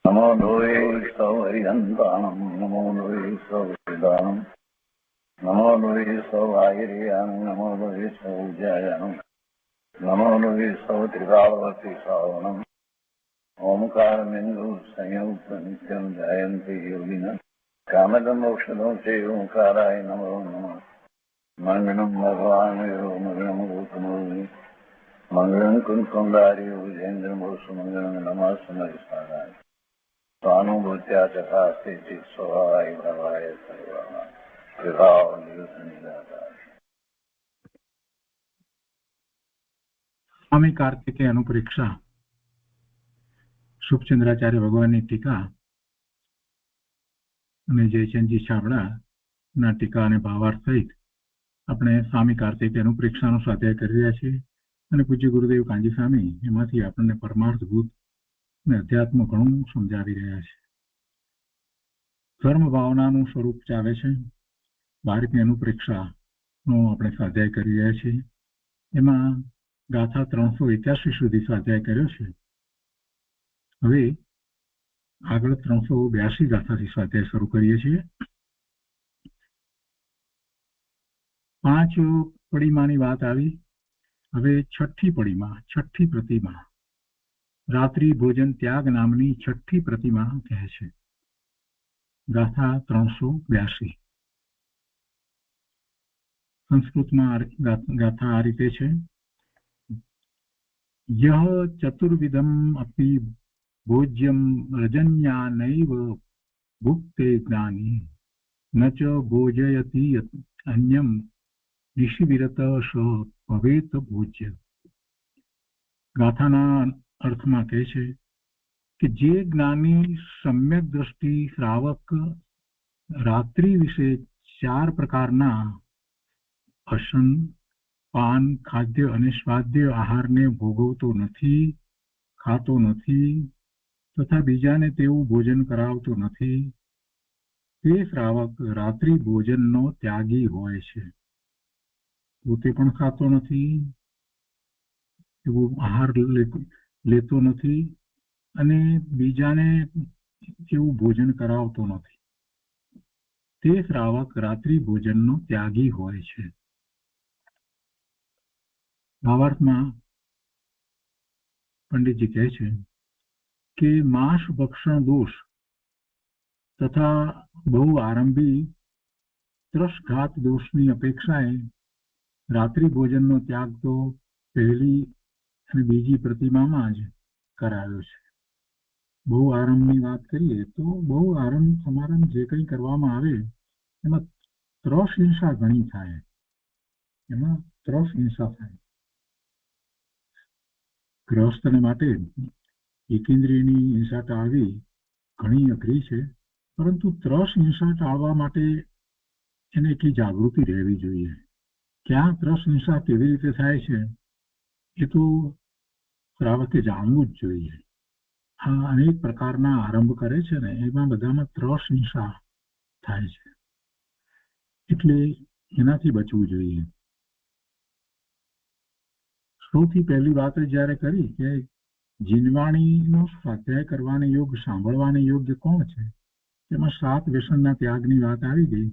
નમો લોહે સૌહરિહંતાણમ નમો લોહે સૌવેદાણમ નમો લોહે સૌઆયર્યાણમ નમો લોહે સૌજ્યાયાણમ નમો લોહે સૌત્રિકાવતી શ્રાવણમ ઓમકારમિંદુ સંયુક્ત નિત્યમ જયંતિ યોગિના કામદમ મોક્ષદો છે ઓંકારાય નમો નમઃ મંગળમ ભગવાન મંગળમ ગૌતમોનિ મંગળમ કુંકુંદારી વિજેન્દ્રમોષ મંગળમ નમઃ સમરિસારાય સ્વાનુભૂત્યા ચકાસ્તે સ્વભાવાય ભવાય સર્વમાં વિભાવ નિદાતા. સ્વામી કાર્તિકેય અનુપરીક્ષા શુભચંદ્રાચાર્ય ભગવાનની ટીકા અને જયચંદજી છાબડા ના ટીકા અને ભાવાર્થ સહિત આપણે સ્વામી કાર્તિકેય અનુપરીક્ષાનો સ્વાધ્યાય કરી રહ્યા છીએ અને પૂજ્ય ગુરુદેવ કાંજી સ્વામી એમાંથી આપણને પરમાર્થભૂત અને અધ્યાત્મ ઘણું સમજાવી રહ્યા છે. ધર્મ ભાવનાનું સ્વરૂપ ચાલે છે. 12મી અનુપરીક્ષાનો આપણે સ્વાધ્યાય કરી રહ્યા છીએ. એમાં ગાથા 381 સુધી સ્વાધ્યાય કર્યો છે. હવે આગળ 382 ગાથાથી સ્વાધ્યાય શરૂ કરીએ છીએ. 5 પડીમાની વાત આવી. હવે 6ઠી પડીમાં, 6ઠી પ્રતિમા, રાત્રિ ભોજન ત્યાગ નામની 6ઠી પ્રતિમા કહે છે. ગાથા 382. સંસ્કૃતમાં ગાથા આ રીતે છે. યહ ચતુર્વિધમ અપી ભોજ્યમ રજન્યાનૈવ ભુક્તે જ્ઞાની ન ચ ભોજયતિ અન્યમ નિષિવિરત સ ભવેત ભોજ્ય. ગાથાના અર્થમાં કહે છે કે જે જ્ઞાની સમ્યક દ્રષ્ટિ શ્રાવક રાત્રિ વિશે 4 પ્રકારના અશન, પાન, ખાદ્ય અને સ્વાદ્ય આહારને ભોગવતો નથી, ખાતો નથી તથા બીજાને તેવું ભોજન કરાવતો નથી, તે શ્રાવક રાત્રિ ભોજનનો ત્યાગી હોય છે. પોતે પણ ખાતો નથી, એવું આહાર લેતો નથી અને બીજાને એવું ભોજન કરાવતો નથી. તે શ્રાવક રાત્રિ ભોજનનો ત્યાગી હોય છે. ભાવાર્થમાં પંડિતજી કહે છે કે માંસ ભક્ષણ દોષ તથા બહુ આરંભી ત્રસઘાત દોષની અપેક્ષાએ રાત્રિ ભોજનનો ત્યાગ તો પહેલી અને બીજી પ્રતિમામાં જ કરાયો છે. બહુ આરંભની વાત કરીએ તો બહુ આરંભ સમારંભ જે કંઈ કરવામાં આવે એમાં ત્રસ હિંસા ઘણી થાય. ગૃહસ્થને માટે એકેન્દ્રિયની હિંસા ટાળવી ઘણી અઘરી છે, પરંતુ ત્રસ હિંસા ટાળવા માટે એને એટલી જાગૃતિ રહેવી જોઈએ. ક્યાં ત્રસ હિંસા કેવી રીતે થાય છે એ તો શ્રાવકે જાણવું જ જોઈએ. આ અનેક પ્રકારના આરંભ કરે છે ને એમાં બધામાં ત્રસ હિંસા થાય છે, એટલે એનાથી બચવું જોઈએ. સૌથી પહેલી વાત જ્યારે કરી કે જીનવાણીનો સ્વાધ્યાય કરવાને યોગ્ય, સાંભળવાને યોગ્ય કોણ છે, તેમાં 7 વ્યસનના ત્યાગની વાત આવી ગઈ.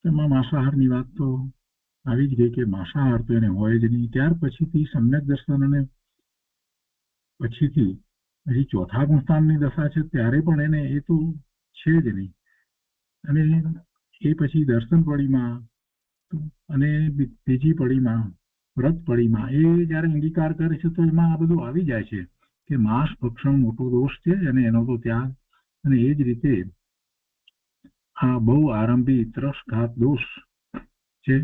તેમાં માંસાહારની વાત તો આવી જ ગઈ કે માંસાહાર તો એને હોય જ નહીં. ત્યાર પછીથી સમ્યક દર્શન અને પછીથી હજી 4થા ગુણસ્થાનની દશા છે ત્યારે પણ એને એ તો છે જ નહીં. અને એ પછી દર્શન પડીમાં અને બીજી પડીમાં વ્રત પડીમાં એ જ્યારે અંગીકાર કરે છે તો એમાં આ બધું આવી જાય છે કે માંસ ભક્ષણ મોટો દોષ છે અને એનો તો ત્યાગ, અને એ જ રીતે આ બહુ આરંભી ત્રસઘાત દોષ છે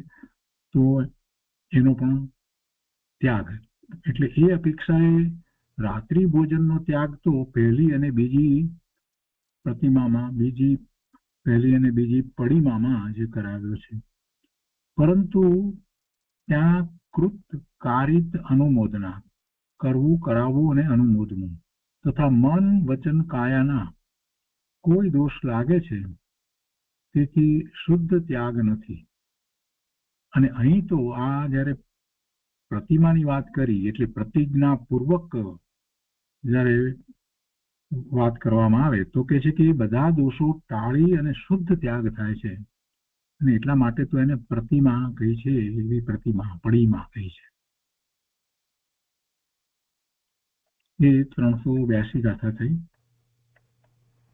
તો એનો પણ ત્યાગ. એટલે એ અપેક્ષાએ રાત્રિ ભોજનનો ત્યાગ તો પહેલી અને બીજી પ્રતિમામાં, પહેલી અને બીજી પડીમામાં જે કરાવ્યો છે. પરંતુ ત્યાં કૃત કારિત અનુમોદના, કરવું, કરાવવું અને અનુમોદવું તથા મન, વચન, કાયાના કોઈ દોષ લાગે છે તેથી શુદ્ધ ત્યાગ નથી. અને અહીં તો આ જ્યારે પ્રતિમાની વાત કરી એટલે પ્રતિજ્ઞાપૂર્વક જ્યારે વાત કરવામાં આવે તો કે છે કે બધા દોષો ટાળી અને શુદ્ધ ત્યાગ થાય છે, અને એટલા માટે તો એને પ્રતિમા કહી છે, એવી પ્રતિમા પડીમાં કહી છે. એ 382 ગાથા થઈ.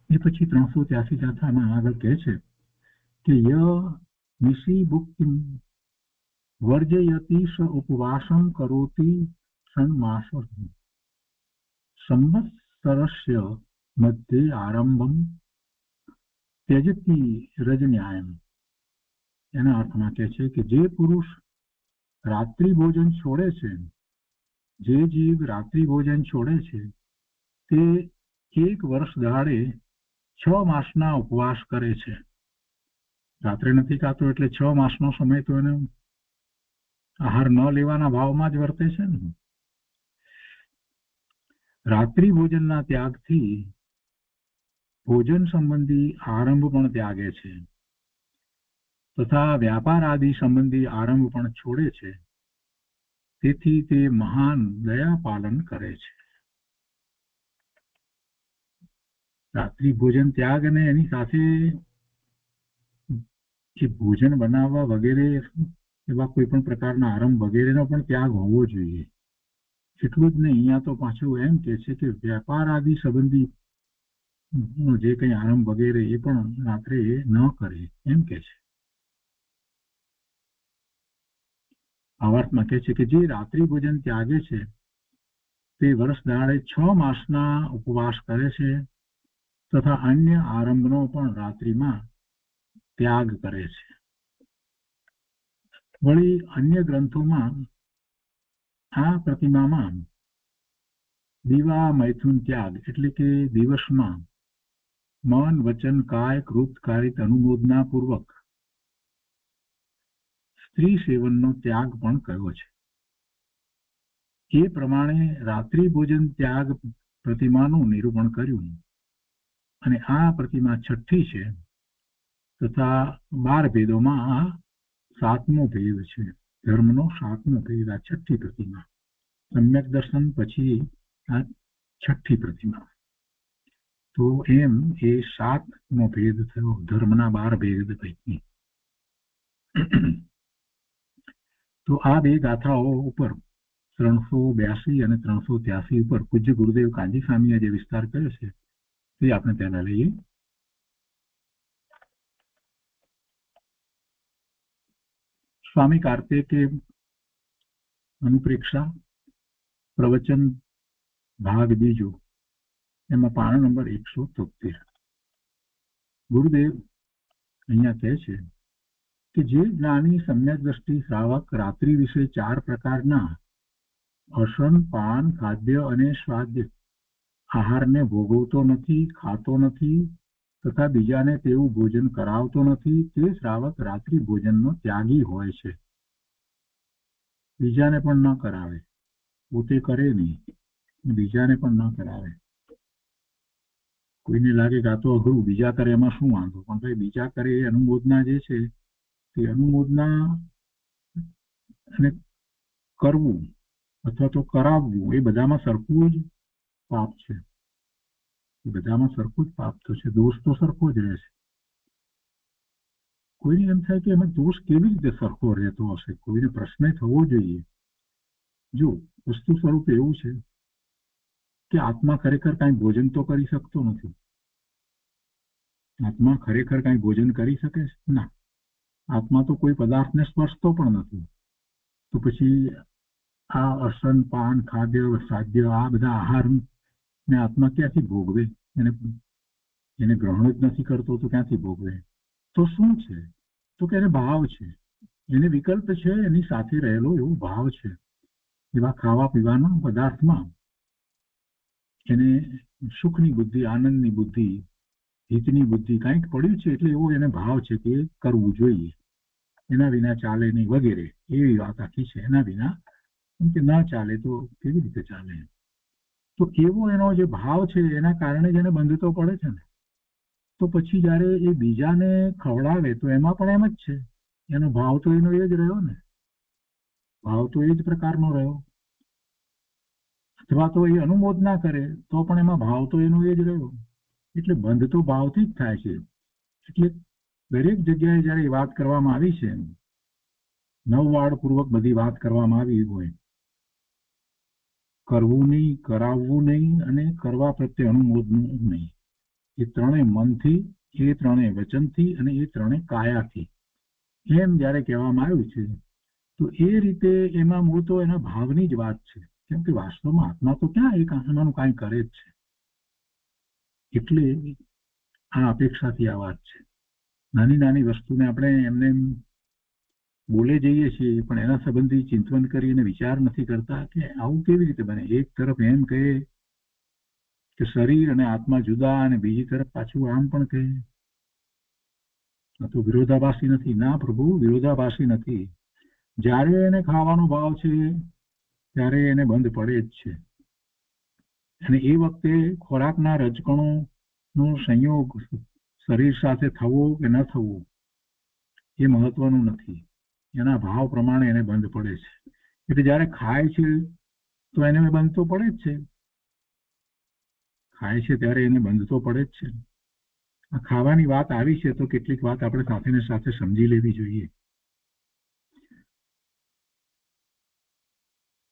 એ પછી 383 ગાથામાં આગળ કહે છે કે ય નિશી ભુક્તિ વર્જયતિ સ ઉપવાસમ કરોતિ ષણમાસ સંવત્સરસ્ય મધ્યે આરંભમ ત્યજતી રજન્યાયમ. એના અર્થમાં કહે છે કે જે પુરુષ રાત્રિ ભોજન છોડે છે, જે જીવ રાત્રિ ભોજન છોડે છે, તે 1 વર્ષ દાડે 6 માસના ઉપવાસ કરે છે. રાત્રે નથી ખાતો એટલે 6 માસનો સમય તો એને આહાર ન લેવાના ભાવમાં જ વર્તે છે ને. રાત્રિ ભોજનના ત્યાગથી ભોજન સંબંધી આરંભ પણ ત્યાગે છે, તથા વ્યાપાર આદિ સંબંધી આરંભ પણ છોડે છે. તેથી તે મહાન દયા પાલન કરે છે. રાત્રિ ભોજન ત્યાગ અને એની સાથે જે ભોજન બનાવવા વગેરે એવા કોઈ પણ પ્રકારના આરંભ વગેરેનો પણ ત્યાગ હોવો જોઈએ. એટલું જ નહીં, અહીંયા તો પાછું એમ કે છે કે વ્યાપાર આદિ સંબંધી જે કંઈ આરંભ વગેરે એ પણ રાત્રે ન કરે એમ કે છે. ભાવાર્થમાં કહે છે કે જે રાત્રિ ભોજન ત્યાગે છે તે વર્ષ દાડે 6 માસના ઉપવાસ કરે છે, તથા અન્ય આરંભનો પણ રાત્રિમાં ત્યાગ કરે છે. વળી અન્ય ગ્રંથોમાં આ પ્રતિમામાં દીવા મૈથુન ત્યાગ એટલે કે દિવસમાં મન વચન કાય કૃત કારિત અનુમોદના પૂર્વક સ્ત્રી સેવનનો ત્યાગ પણ કહ્યો છે. એ પ્રમાણે રાત્રિ ભોજન ત્યાગ પ્રતિમાનું નિરૂપણ કર્યું, અને આ પ્રતિમા 6ઠી છે, તથા 12 ભેદોમાં આ 7મો ભેદ છે. ધર્મનો 7મો ભેદ આ 6ઠી પ્રતિમા. સમ્યક દર્શન પછી આ 6ઠી પ્રતિમા. તો એમ એ 7મો ભેદ થયો ધર્મના 12 ભેદ પૈકી. તો આ બે ગાથાઓ ઉપર 382 અને 383 ઉપર પૂજ્ય ગુરુદેવ કાંજી સ્વામીએ જે વિસ્તાર કર્યો છે તે આપણે પહેલા લઈએ. સ્વામી કાર્તિકે અનુપ્રેક્ષા પ્રવચન ભાગ બીજો, એમાં પાના નંબર 173. ગુરુદેવ અહીંયા કહે છે કે જે જ્ઞાની સમ્યક દ્રષ્ટિ શ્રાવક રાત્રિ વિશે 4 પ્રકારના અસન પાન ખાદ્ય અને સ્વાદ્ય આહારને ભોગવતો નથી, ખાતો નથી, તથા બીજાને તેવું ભોજન કરાવતો નથી, તે શ્રાવક રાત્રિ ભોજનનો ત્યાગી હોય છે. બીજાને પણ ન કરાવે, પોતે કરે નહીં, બીજાને પણ ન કરાવે. કોઈને લાગે કે આ તો અઘરું, બીજા કરે એમાં શું વાંધો, પણ ભાઈ બીજા કરે એ અનુમોદના જે છે તે અનુમોદના અને કરવું અથવા તો કરાવવું એ બધામાં સરખું જ પાપ છે. એ બધામાં સરખું જ પાપ તો છે, દોષ તો સરખો જ રહે છે. કોઈને એમ થાય કે એમાં દોષ કેવી રીતે સરખો રહેતો હશે, કોઈને પ્રશ્ન થવો જોઈએ. જો વસ્તુ સ્વરૂપ એવું છે કે આત્મા ખરેખર કાંઈ ભોજન તો કરી શકતો નથી. આત્મા ખરેખર કાંઈ ભોજન કરી શકે છે? ના. આત્મા તો કોઈ પદાર્થને સ્પર્શતો પણ નથી. તો પછી આ અસન પાન ખાદ્ય સાધ્ય આ બધા આહાર ને આત્મા ક્યાંથી ભોગવે? એને ગ્રહણ જ નથી કરતો તો ક્યાંથી ભોગવે? તો શું છે? તો કે એને ભાવ છે, એને વિકલ્પ છે, એની સાથે રહેલો એવો ભાવ છે. એવા ખાવા પીવાના પદાર્થમાં એને સુખની બુદ્ધિ, આનંદની બુદ્ધિ, હિતની બુદ્ધિ કંઈક પડ્યું છે, એટલે એવો એને ભાવ છે કે કરવું જોઈએ, એના વિના ચાલે નહીં વગેરે એવી વાત આખી છે. એના વિના કે ના ચાલે તો કેવી રીતે ચાલે? તો એવો એનો જે ભાવ છે એના કારણે જ એને બંધ તો પડે છે ને. તો પછી જ્યારે એ બીજાને ખવડાવે તો એમાં પણ એમ જ છે, એનો ભાવ તો એનો એ જ રહ્યો ને, ભાવ તો એ જ પ્રકારનો રહ્યો. અથવા તો એ અનુમોદ ના કરે તો પણ એમાં ભાવ તો એનો એ જ રહ્યો. એટલે બંધ તો ભાવથી જ થાય છે. એટલે દરેક જગ્યાએ જયારે વાત કરવામાં આવી છે, નવવાડ પૂર્વક બધી વાત કરવામાં આવી હોય, કરવું નહીં, કરાવવું નહીં અને કરવા પ્રત્યે અનુમોદનું નહીં, એ ત્રણેય મનથી, એ ત્રણેય વચનથી અને એ ત્રણેય કાયાથી, એમ જયારે કહેવામાં આવ્યું છે, તો એ રીતે એમાં મૂળ તો એના ભાવની જ વાત છે. કેમ કે વાસ્તવમાં આત્મા તો ક્યાં એક આત્માનું કાંઈ કરે જ છે. એટલે આ અપેક્ષાથી આ વાત છે. નાની નાની વસ્તુને આપણે એમને બોલે જઈએ છીએ, પણ એના સંબંધી ચિંતન કરીને વિચાર નથી કરતા કે આવું કેવી રીતે બને. એક તરફ એમ કહે કે શરીર અને આત્મા જુદા, અને બીજી તરફ પાછું આમ પણ કહે તો વિરોધાભાસી નથી. ના પ્રભુ, વિરોધાભાસી નથી. જ્યારે એને ખાવાનો ભાવ છે ત્યારે એને બંધ પડે જ છે. અને એ વખતે ખોરાકના રજકણોનો સંયોગ શરીર સાથે થવો કે ન થવો એ મહત્વનું નથી. એના ભાવ પ્રમાણે એને બંધ પડે છે. એટલે જયારે ખાય છે તો એને બંધ તો પડે જ છે. ખાય છે ત્યારે એને બંધ તો પડે જ છે. આ ખાવાની વાત આવી છે તો કેટલીક વાત આપણે સાથે ને સાથે સમજી લેવી જોઈએ.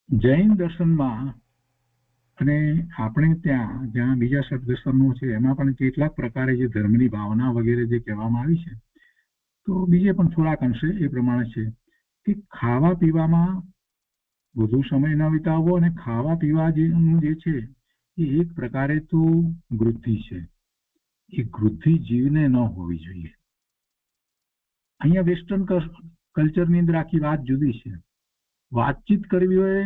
જૈન દર્શનમાં અને આપણે જ્યાં બીજા સદદર્શનો છે એમાં પણ કેટલાક પ્રકારે જે ધર્મની ભાવના વગેરે જે કહેવામાં આવી છે, તો બીજે પણ થોડાક અંશે એ પ્રમાણે છે કે ખાવા પીવામાં વધુ સમય ન વિતાવવો, અને ખાવા પીવા જે છે એ એક પ્રકારે તો વૃદ્ધિ છે. એ વૃદ્ધિ જીવને ન હોવી જોઈએ. અહીંયા વેસ્ટર્ન કલ્ચરની અંદર આખી વાત જુદી છે. વાતચીત કરવી હોય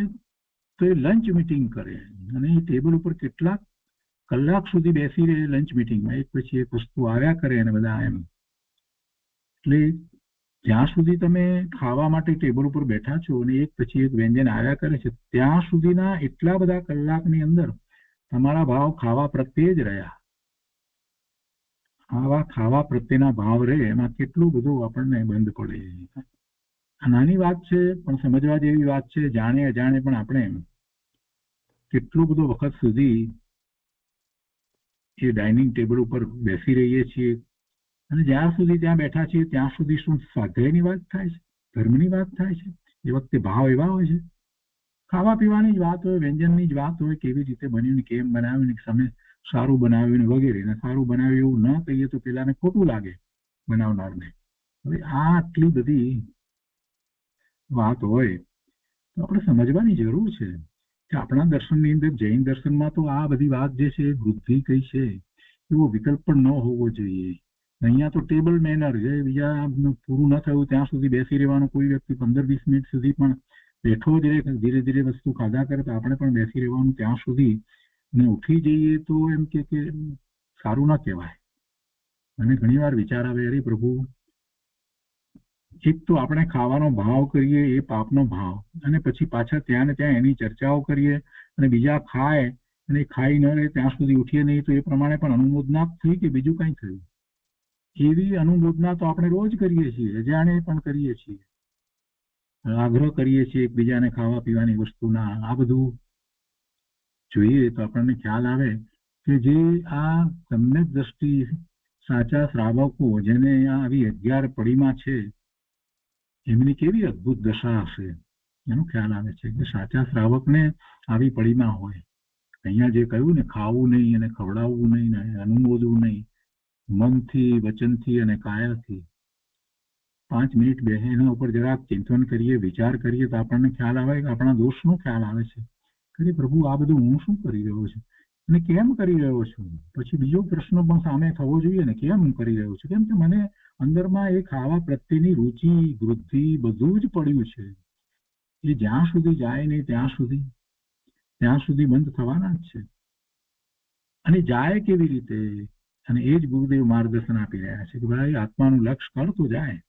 તો એ લંચ મીટિંગ કરે, અને એ ટેબલ ઉપર કેટલાક કલાક સુધી બેસી રહે લંચ મીટિંગમાં, એક પછી એક વસ્તુ આવ્યા કરે અને બધા એમ. એટલે જ્યાં સુધી તમે ખાવા માટે ટેબલ ઉપર બેઠા છો અને એક પછી એક વ્યંજન આવ્યા કરે છે, ત્યાં સુધીના એટલા બધા કલાકની અંદર તમારા ભાવ ખાવા પ્રત્યે જ રહ્યા. આવા ખાવા પ્રત્યેના ભાવ રહે એમાં કેટલું બધું આપણને બંધ પડે. આ નાની વાત છે પણ સમજવા જેવી વાત છે. જાણે અજાણે પણ આપણે કેટલો બધો વખત સુધી એ ડાઇનિંગ ટેબલ ઉપર બેસી રહીએ છીએ, અને જ્યાં સુધી ત્યાં બેઠા છીએ ત્યાં સુધી શું સ્વાધ્યાયની વાત થાય છે, ધર્મની વાત થાય છે. એ વખતે ભાવ એવા હોય છે, ખાવા પીવાની જ વાત હોય, વ્યંજનની જ વાત હોય, કેવી રીતે બન્યું ને કેમ બનાવ્યું ને સમય સારું બનાવ્યું ને વગેરે. ને સારું બનાવ્યું એવું ન કહીએ તો પેલાને ખોટું લાગે બનાવનારને. હવે આ આટલી બધી વાત હોય તો આપણે સમજવાની જરૂર છે કે આપણા દર્શનની અંદર, જૈન દર્શનમાં તો આ બધી વાત જે છે વૃદ્ધિ કઈ છે એવો વિકલ્પ પણ ન હોવો જોઈએ. અહીંયા તો ટેબલ મેનર છે, બીજા પૂરું ન થયું ત્યાં સુધી બેસી રહેવાનું. કોઈ વ્યક્તિ 15-20 મિનિટ સુધી પણ બેઠો જ રહે, ધીરે ધીરે વસ્તુ ખાધા કરે તો આપણે પણ બેસી રહેવાનું ત્યાં સુધી, ને ઉઠી જઈએ તો એમ કે સારું ના કહેવાય. અને ઘણી વાર વિચાર આવે, અરે પ્રભુ, એક તો આપણે ખાવાનો ભાવ કરીએ એ પાપનો ભાવ, અને પછી પાછા ત્યાં ને ત્યાં એની ચર્ચાઓ કરીએ, અને બીજા ખાય અને ખાઈ ન રહે ત્યાં સુધી ઉઠીએ નહીં, તો એ પ્રમાણે પણ અનુમોદના થઈ કે બીજું કંઈ થયું. એવી અનુમોદના તો આપણે રોજ કરીએ છીએ, અજાણે પણ કરીએ છીએ, આગ્રહ કરીએ છીએ એકબીજાને ખાવા પીવાની વસ્તુના. આ બધું જોઈએ તો આપણને ખ્યાલ આવે કે જે આ સમ્યક દ્રષ્ટિ સાચા શ્રાવકો જેને આવી 11 પડીમાં છે એમની કેવી અદભુત દશા હશે એનો ખ્યાલ આવે છે કે સાચા શ્રાવકને આવી પડીમાં હોય. અહીંયા જે કહ્યું ને, ખાવું નહીં અને ખવડાવવું નહીં ને અનુમોદવું નહીં, મનથી, વચનથી અને કાયાથી 5 મિનિટ બેસે એના ઉપર જરાક ચિંતન કરીએ, વિચાર કરીએ તો આપણને ખ્યાલ આવે કે આપણા દોષનો ખ્યાલ આવે છે કે પ્રભુ આ બધું હું શું કરી રહ્યો છું અને કેમ કરી રહ્યો છું. પછી બીજો પ્રશ્ન પણ સામે થવો જોઈએ ને, કેમ હું કરી રહ્યો છું? કેમ કે મને અંદરમાં એ ખાવા પ્રત્યેની રુચિ, વૃદ્ધિ બધું જ પડ્યું છે. એ જ્યાં સુધી જાય નહીં ત્યાં સુધી બંધ થવાના જ છે. અને જાય કેવી રીતે? અને એ જ ગુરુદેવ માર્ગદર્શન આપી રહ્યા છે કે ભાઈ આત્માનું લક્ષ્ય કરતો જાય,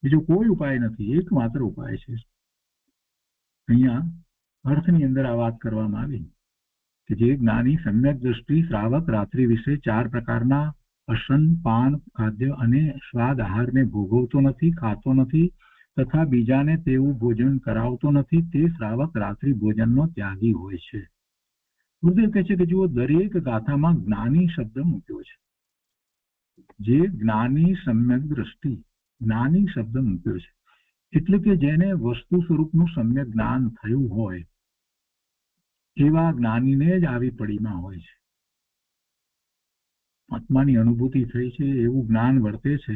બીજો કોઈ ઉપાય નથી, એકમાત્ર ઉપાય છે. અહીંયા અર્થની અંદર આ વાત કરવામાં આવી કે જે જ્ઞાની સમ્યક દ્રષ્ટિ શ્રાવક રાત્રિ વિશે 4 પ્રકારના અસન, પાન, ખાદ્ય અને સ્વાદ આહારને ભોગવતો નથી, ખાતો નથી તથા બીજાને તેવું ભોજન કરાવતો નથી, તે શ્રાવક રાત્રિ ભોજનનો ત્યાગી હોય છે. ગુરુદેવ કહે છે કે જુઓ, દરેક ગાથામાં જ્ઞાની શબ્દ મૂક્યો છે. જે જ્ઞાની સમ્યક દ્રષ્ટિ, જ્ઞાની શબ્દ મૂક્યો છે એટલે કે જેને વસ્તુ સ્વરૂપનું સમ્યક જ્ઞાન થયું હોય એવા જ્ઞાનીને જ આવી પડીમાં હોય છે. આત્માની અનુભૂતિ થઈ છે એવું જ્ઞાન વર્તે છે.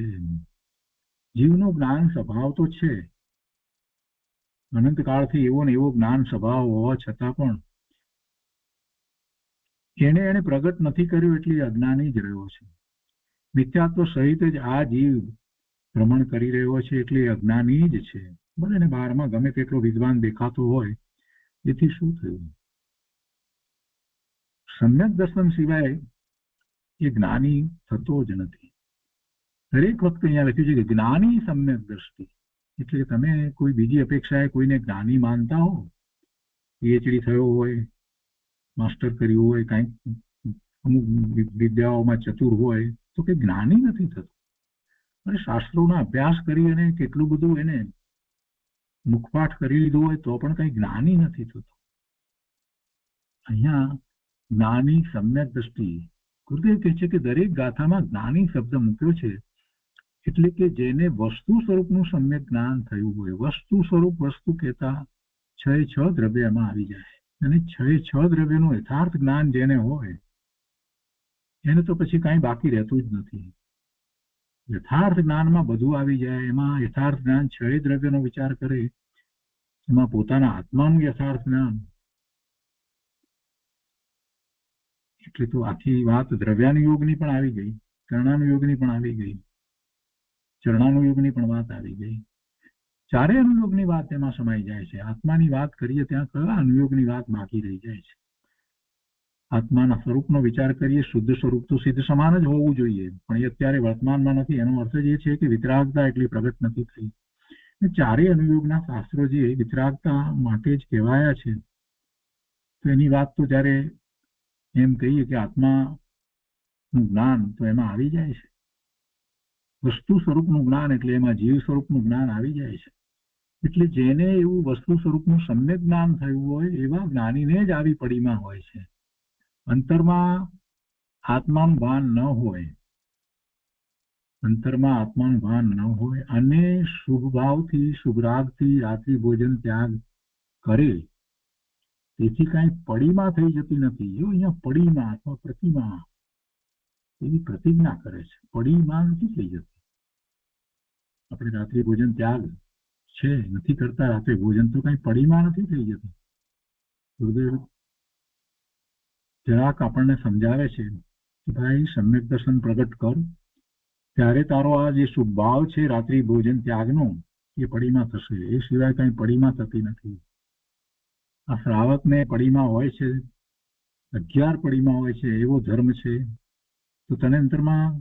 જીવનો જ્ઞાન સ્વભાવ તો છે, અનંતકાળથી એવો ને એવો જ્ઞાન સ્વભાવ હોવા છતાં પણ એને પ્રગટ નથી કર્યું એટલે અજ્ઞાની જ રહ્યો છે. મિથ્યાત્વ સહિત જ આ જીવ ભ્રમણ કરી રહ્યો છે એટલે અજ્ઞાની જ છે. ભલે એને બહારમાં ગમે તેટલો વિદ્વાન દેખાતો હોય, એથી શું થયું? સમ્યક દર્શન સિવાય એ જ્ઞાની થતો જ નથી. દરેક વખતે અહીંયા લખ્યું છે કે જ્ઞાની સમ્યક દ્રષ્ટિ, એટલે તમે કોઈ બીજી અપેક્ષાએ કોઈને જ્ઞાની માનતા હો, પીએચડી થયો હોય, માસ્ટર કર્યું હોય, કાંઈક અમુક વિદ્યાઓમાં ચતુર હોય, તો કે જ્ઞાની નથી થતું. અને શાસ્ત્રોના અભ્યાસ કરી અને કેટલું બધું એને મુખપાઠ કરી લીધું હોય તો પણ કઈ જ્ઞાની નથી થતું. અહીંયા જ્ઞાની સમ્યક દ્રષ્ટિ, ગુરુદેવ કહે છે કે દરેક ગાથામાં જ્ઞાની શબ્દ મૂક્યો છે એટલે કે જેને વસ્તુ સ્વરૂપનું સમ્યક જ્ઞાન થયું હોય. વસ્તુ સ્વરૂપ વસ્તુ કહેતા 6 દ્રવ્યમાં આવી જાય, અને 6 દ્રવ્યનું યથાર્થ જ્ઞાન જેને હોય એને તો પછી કાંઈ બાકી રહેતું જ નથી. યથાર્થ જ્ઞાનમાં બધું આવી જાય. એમાં યથાર્થ જ્ઞાન 6 દ્રવ્યનો વિચાર કરે, એમાં પોતાના આત્માનું યથાર્થ જ્ઞાન, એટલે તો આખી વાત દ્રવ્યાનુયોગની પણ આવી ગઈ, ચરણાનુયોગની પણ આવી ગઈ, ચરણાનુયોગની પણ વાત આવી ગઈ. ચારે અનુયોગની વાત એમાં સમાઈ જાય છે. આત્માની વાત કરીએ ત્યાં કયા અનુયોગની વાત બાકી રહી જાય છે? આત્માના સ્વરૂપનો વિચાર કરીએ, શુદ્ધ સ્વરૂપ તો સિદ્ધ સમાન જ હોવું જોઈએ, પણ એ અત્યારે વર્તમાનમાં નથી. એનો અર્થ જ એ છે કે વિતરાગતા એટલી પ્રગટ નથી થઈ. ચારેય અનુયોગના શાસ્ત્રો જે વિતરાગતા માટે જ કહેવાયા છે, તો એની વાત તો જ્યારે એમ કહીએ કે આત્માનું જ્ઞાન, તો એમાં આવી જાય છે. વસ્તુ સ્વરૂપનું જ્ઞાન એટલે એમાં જીવ સ્વરૂપનું જ્ઞાન આવી જાય છે. એટલે જેને એવું વસ્તુ સ્વરૂપનું સમ્યક જ્ઞાન થયું હોય એવા જ્ઞાનીને જ આવી પડીમાં હોય છે. અંતરમાં આત્માનું ભાન ન હોય, અંતરમાં આત્માનું ભાન ન હોય અને શુભ ભાવથી શુભરાગથી રાત્રિ ભોજન ત્યાગ કરે, તેથી કાંઈ પડીમાં થઈ જતી નથી. જો અહીંયા પડીમાં અથવા પ્રતિમા એવી પ્રતિજ્ઞા કરે છે, પડીમાં નથી થઈ જતી. આપણે રાત્રિ ભોજન ત્યાગ છે નથી કરતા, રાત્રે ભોજન તો કઈ પડીમાં નથી થઈ જતી. ગુરુદેવ જરાક આપણને સમજાવે છે કે ભાઈ સમ્યક દર્શન પ્રગટ કર, ત્યારે તારો આ જે શુભ ભાવ છે રાત્રિ ભોજન ત્યાગનો એ પડીમાં થશે. એ સિવાય કઈ પડીમાં થતી નથી. આ શ્રાવકને પડીમાં હોય છે, 11 પડીમાં હોય છે, એવો ધર્મ છે. તો તને અંતરમાં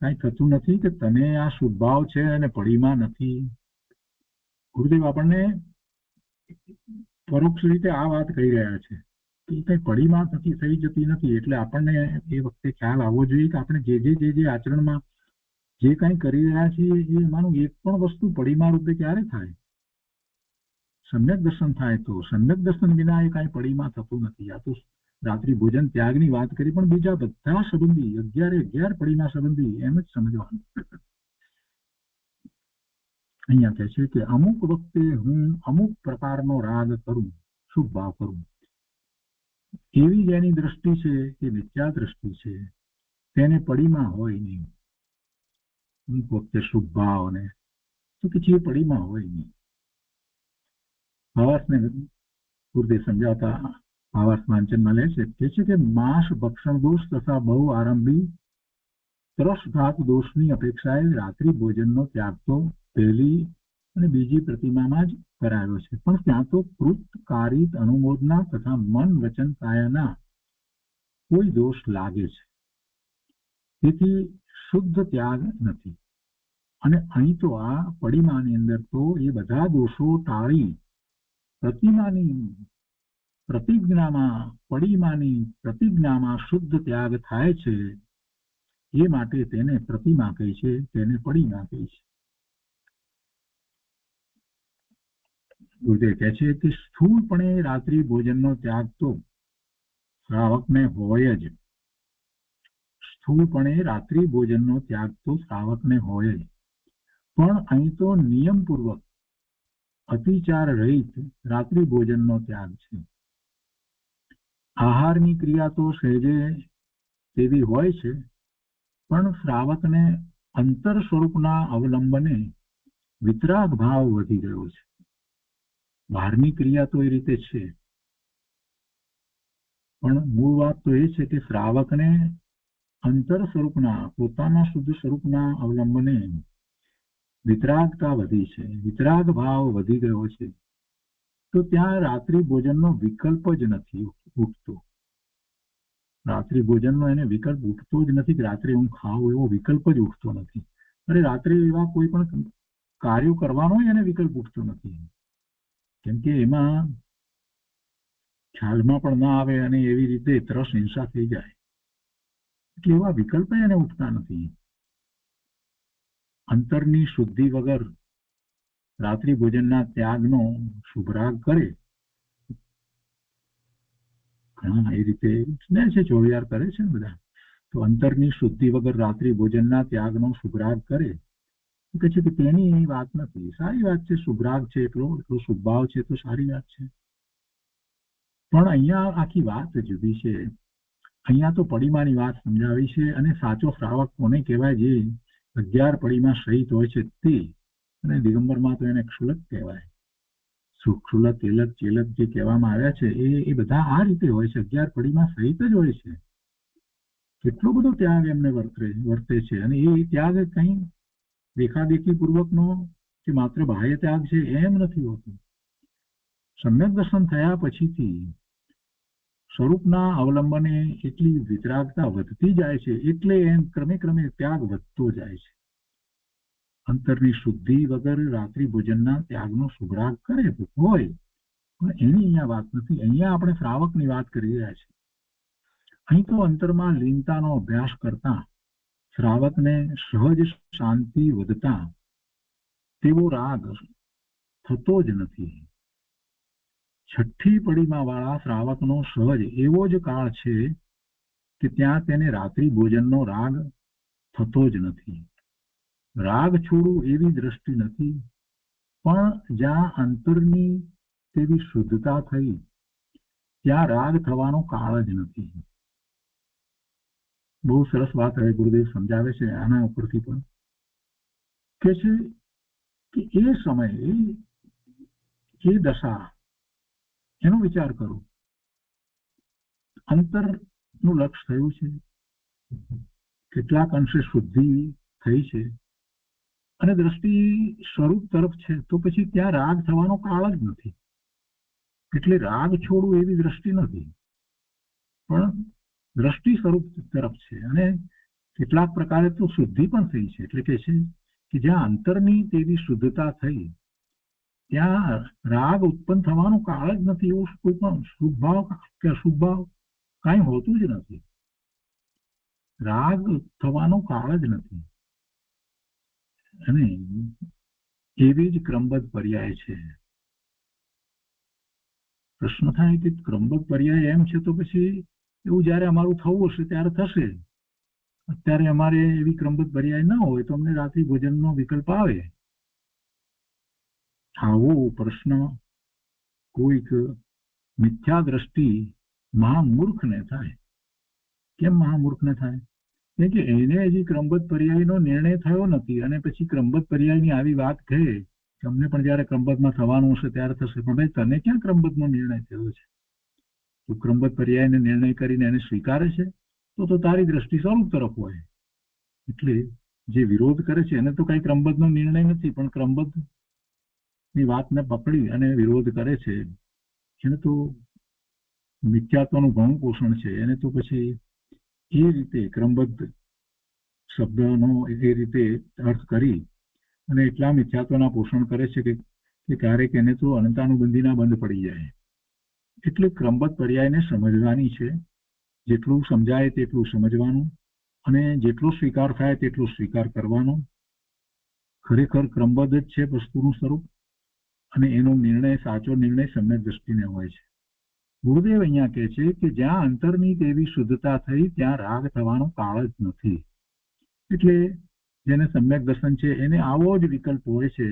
કઈ થતું નથી કે તને આ શુભ ભાવ છે અને પડીમાં નથી? ગુરુદેવ આપણને પરોક્ષ રીતે આ વાત કહી રહ્યા છે કે કઈ પડીમાં થઈ જતી નથી. એટલે આપણને એ વખતે ખ્યાલ આવવો જોઈએ કે આપણે જે આચરણમાં જે કંઈ કરી રહ્યા છીએ એમાંનું એક પણ વસ્તુ પડીમાં રૂપે ક્યારે થાય? સમ્યક દર્શન થાય તો. સમ્યક દર્શન વિના એ કાંઈ પડીમાં થતું નથી. આ તો રાત્રિ ભોજન ત્યાગની વાત કરી, પણ બીજા બધા સંબંધી 11 પડીના સંબંધી એમ જ સમજવાનું. અહીંયા કહે છે કે અમુક વખતે હું અમુક પ્રકારનો રાગ કરું, શુભ ભાવ કરું, એવી જેની દ્રષ્ટિ છે એ મિથ્યા દ્રષ્ટિ છે, તેને પડીમાં હોય નહીં. અમુક વખતે શુભ ભાવ ને તો પછી એ પડીમાં હોય નહીં. ભાવાર્થને ગુરુદેવ સમજાવતા ભાવાર્થ વાંચનમાં લે છે, કહે છે કે માંસ ભક્ષણ દોષ તથા બહુ આરંભી ત્રસઘાત દોષની અપેક્ષાએ રાત્રિ ભોજનનો ત્યાગ તો પહેલી અને બીજી પ્રતિમામાં જ કરાયો છે, પણ ત્યાં તો કૃત કારિત અનુમોદના તથા મન વચન કાયાના કોઈ દોષ લાગે છે, તેથી શુદ્ધ ત્યાગ નથી. અને અહીં તો આ પડીમાની અંદર તો એ બધા દોષો ટાળી પ્રતિમાની પ્રતિજ્ઞામાં, પડીમાની પ્રતિજ્ઞામાં શુદ્ધ ત્યાગ થાય છે. એ માટે તેને પ્રતિમા કહી છે, તેને પડીમા કહી છે. ગુરુદેવ કહે છે કે સ્થૂળપણે રાત્રિ ભોજનનો ત્યાગ તો શ્રાવકને હોય જ. સ્થૂળપણે રાત્રિ ભોજનનો ત્યાગ તો શ્રાવકને હોય જ, પણ અહીં તો નિયમપૂર્વક અતિચાર રહિત રાત્રિ ભોજનનો ત્યાગ છે. આહારની ક્રિયા તો સહેજે તેવી હોય છે, પણ શ્રાવકને અંતર સ્વરૂપના અવલંબને વિતરાગ ભાવ વધી ગયો છે. બહારની ક્રિયા તો એ રીતે છે, પણ મૂળ વાત તો એ છે કે શ્રાવકને અંતર સ્વરૂપના પોતાના શુદ્ધ સ્વરૂપના અવલંબને વિતરાગતા વધી છે, વિતરાગ ભાવ વધી ગયો છે. તો ત્યાં રાત્રિ ભોજનનો વિકલ્પ જ નથી ઉઠતો. રાત્રિ ભોજનનો એને વિકલ્પ ઉઠતો જ નથી કે રાત્રે હું ખાઉં, એવો વિકલ્પ જ ઉઠતો નથી. અરે રાત્રે એવા કોઈ પણ કાર્યો કરવાનો એને વિકલ્પ ઉઠતો નથી, કેમ કે એમાં ખ્યાલમાં પણ ના આવે અને એવી રીતે તરસ હિંસા થઈ જાય, એટલે એવા વિકલ્પ એને ઉઠતા નથી. અંતરની શુદ્ધિ વગર રાત્રિ ભોજનના ત્યાગનો શુભરાગ કરે, ઘણા એ રીતે લે છે, ચોવિયાર કરે છે બધા. તો અંતરની શુદ્ધિ વગર રાત્રિ ભોજનના ત્યાગનો શુભરાગ કરે, કે છે કે તેની વાત નથી. સારી વાત છે, શુભરાગ છે, એટલો શુભભાવ છે તો સારી વાત છે, પણ અહીંયા આખી વાત જુદી છે. અહીંયા તો પડીમાની વાત સમજાવી છે, અને સાચો શ્રાવક કોને કહેવાય? જે 11 પડીમાં સહિત હોય છે તે, અને દિગંબરમાં તો એને ક્ષુલક કહેવાય. ક્ષુલક, તેલક, ચેલક જે કહેવામાં આવ્યા છે એ બધા આ રીતે હોય છે, 11 પડીમાં સહિત જ હોય છે. કેટલો બધો ત્યાગ એમને વર્તે છે, અને એ ત્યાગ કઈ દેખાદેખી પૂર્વકનો કે માત્ર બાહ્ય ત્યાગ છે એમ નથી હોતું. સમ્યક દર્શન થયા પછીથી સ્વરૂપના અવલંબને એટલી વિતરાગતા વધતી જાય છે, એટલે એમ ક્રમે ક્રમે ત્યાગ વધતો જાય છે. અંતરની શુદ્ધિ વગર રાત્રિ ભોજનના ત્યાગનો શુભરાગ કરે હોય, પણ એની અહીંયા વાત નથી. અહીંયા આપણે શ્રાવકની વાત કરી રહ્યા છીએ. અહીં તો અંતરમાં લીનતાનો અભ્યાસ કરતા શ્રાવકને સહજ શાંતિ વધતા તેવો રાગ થતો જ નથી. છઠ્ઠી પડીમાં વાળા શ્રાવકનો સહજ એવો જ કાળ છે કે ત્યાં તેને રાત્રિ ભોજનનો રાગ થતો જ નથી. રાગ છોડવું એવી દ્રષ્ટિ નથી, પણ જ્યાં અંતરની તેવી શુદ્ધતા થઈ ત્યાં રાગ થવાનો કાળ જ નથી. બહુ સરસ વાત હવે ગુરુદેવ સમજાવે છે આના ઉપરથી પણ, કે છે કે એ સમયે એ દશા એનો વિચાર કરો. અંતરનું લક્ષ થયું છે, કેટલાક અંશે શુદ્ધિ થઈ છે, અને દ્રષ્ટિ સ્વરૂપ તરફ છે, તો પછી ત્યાં રાગ થવાનો કાળ જ નથી. એટલે રાગ છોડવું એવી દ્રષ્ટિ નથી, પણ દ્રષ્ટિ સ્વરૂપ તરફ છે, અને કેટલાક પ્રકારે તો શુદ્ધિ પણ થઈ છે. એટલે કે છે કે જ્યાં અંતરની તેવી શુદ્ધતા થઈ ત્યાં રાગ ઉત્પન્ન થવાનો કાળ જ નથી. એવું કોઈ પણ શુભ ભાવ કે અશુભ ભાવ કાંઈ હોતું જ નથી. રાગ થવાનો કાળ જ નથી, અને એવી જ ક્રમબદ્ધ પર્યાય છે. પ્રશ્ન થાય કે ક્રમબદ્ધ પર્યાય એમ છે તો પછી એવું જયારે અમારું થવું હશે ત્યારે થશે. અત્યારે અમારે એવી ક્રમબદ્ધ પર્યાય ન હોય તો અમને રાત્રિ ભોજનનો વિકલ્પ આવે. આવો પ્રશ્ન કોઈક મિથ્યા દ્રષ્ટિ મહામૂર્ખને થાય. કેમ મહામૂર્ખને થાય? કેમ કે એને હજી ક્રમબદ્ધ પર્યાયનો નિર્ણય થયો નથી, અને પછી ક્રમબદ્ધ પર્યાયની આવી વાત કહે કે અમને પણ જયારે ક્રમબદ્ધમાં થવાનું હશે ત્યારે થશે. પણ ભાઈ તને ક્યાં ક્રમબદ્ધનો નિર્ણય થયો છે? તું ક્રમબદ્ધ પર્યાયને નિર્ણય કરીને એને સ્વીકારે છે તો તારી દ્રષ્ટિ સ્વરૂપ તરફ હોય. એટલે જે વિરોધ કરે છે એને તો કઈ ક્રમબદ્ધનો નિર્ણય નથી, પણ ક્રમબદ્ધ ની વાતને પકડી અને વિરોધ કરે છે એને તો મિથ્યાત્વનું ઘણું પોષણ છે. એને તો પછી એ રીતે ક્રમબદ્ધ શબ્દનો એ રીતે અર્થ કરી અને એટલા મિથ્યાત્વના પોષણ કરે છે કે ક્યારેક એને તો અનંતાનુબંધીના બંધ પડી જાય. એટલે ક્રમબદ્ધ પર્યાયને સમજવાની છે, જેટલું સમજાય તેટલું સમજવાનું, અને જેટલો સ્વીકાર થાય તેટલો સ્વીકાર કરવાનો. ખરેખર ક્રમબદ્ધ જ છે વસ્તુનું સ્વરૂપ, અને એનો નિર્ણય સાચો નિર્ણય સમ્યક દ્રષ્ટિને હોય છે. ગુરુદેવ અહીંયા કહે છે કે જ્યાં અંતરની તેવી શુદ્ધતા થઈ ત્યાં રાગ થવાનો કાળ જ નથી. એટલે જેને સમ્યક દર્શન છે એને આવો જ વિકલ્પ હોય છે,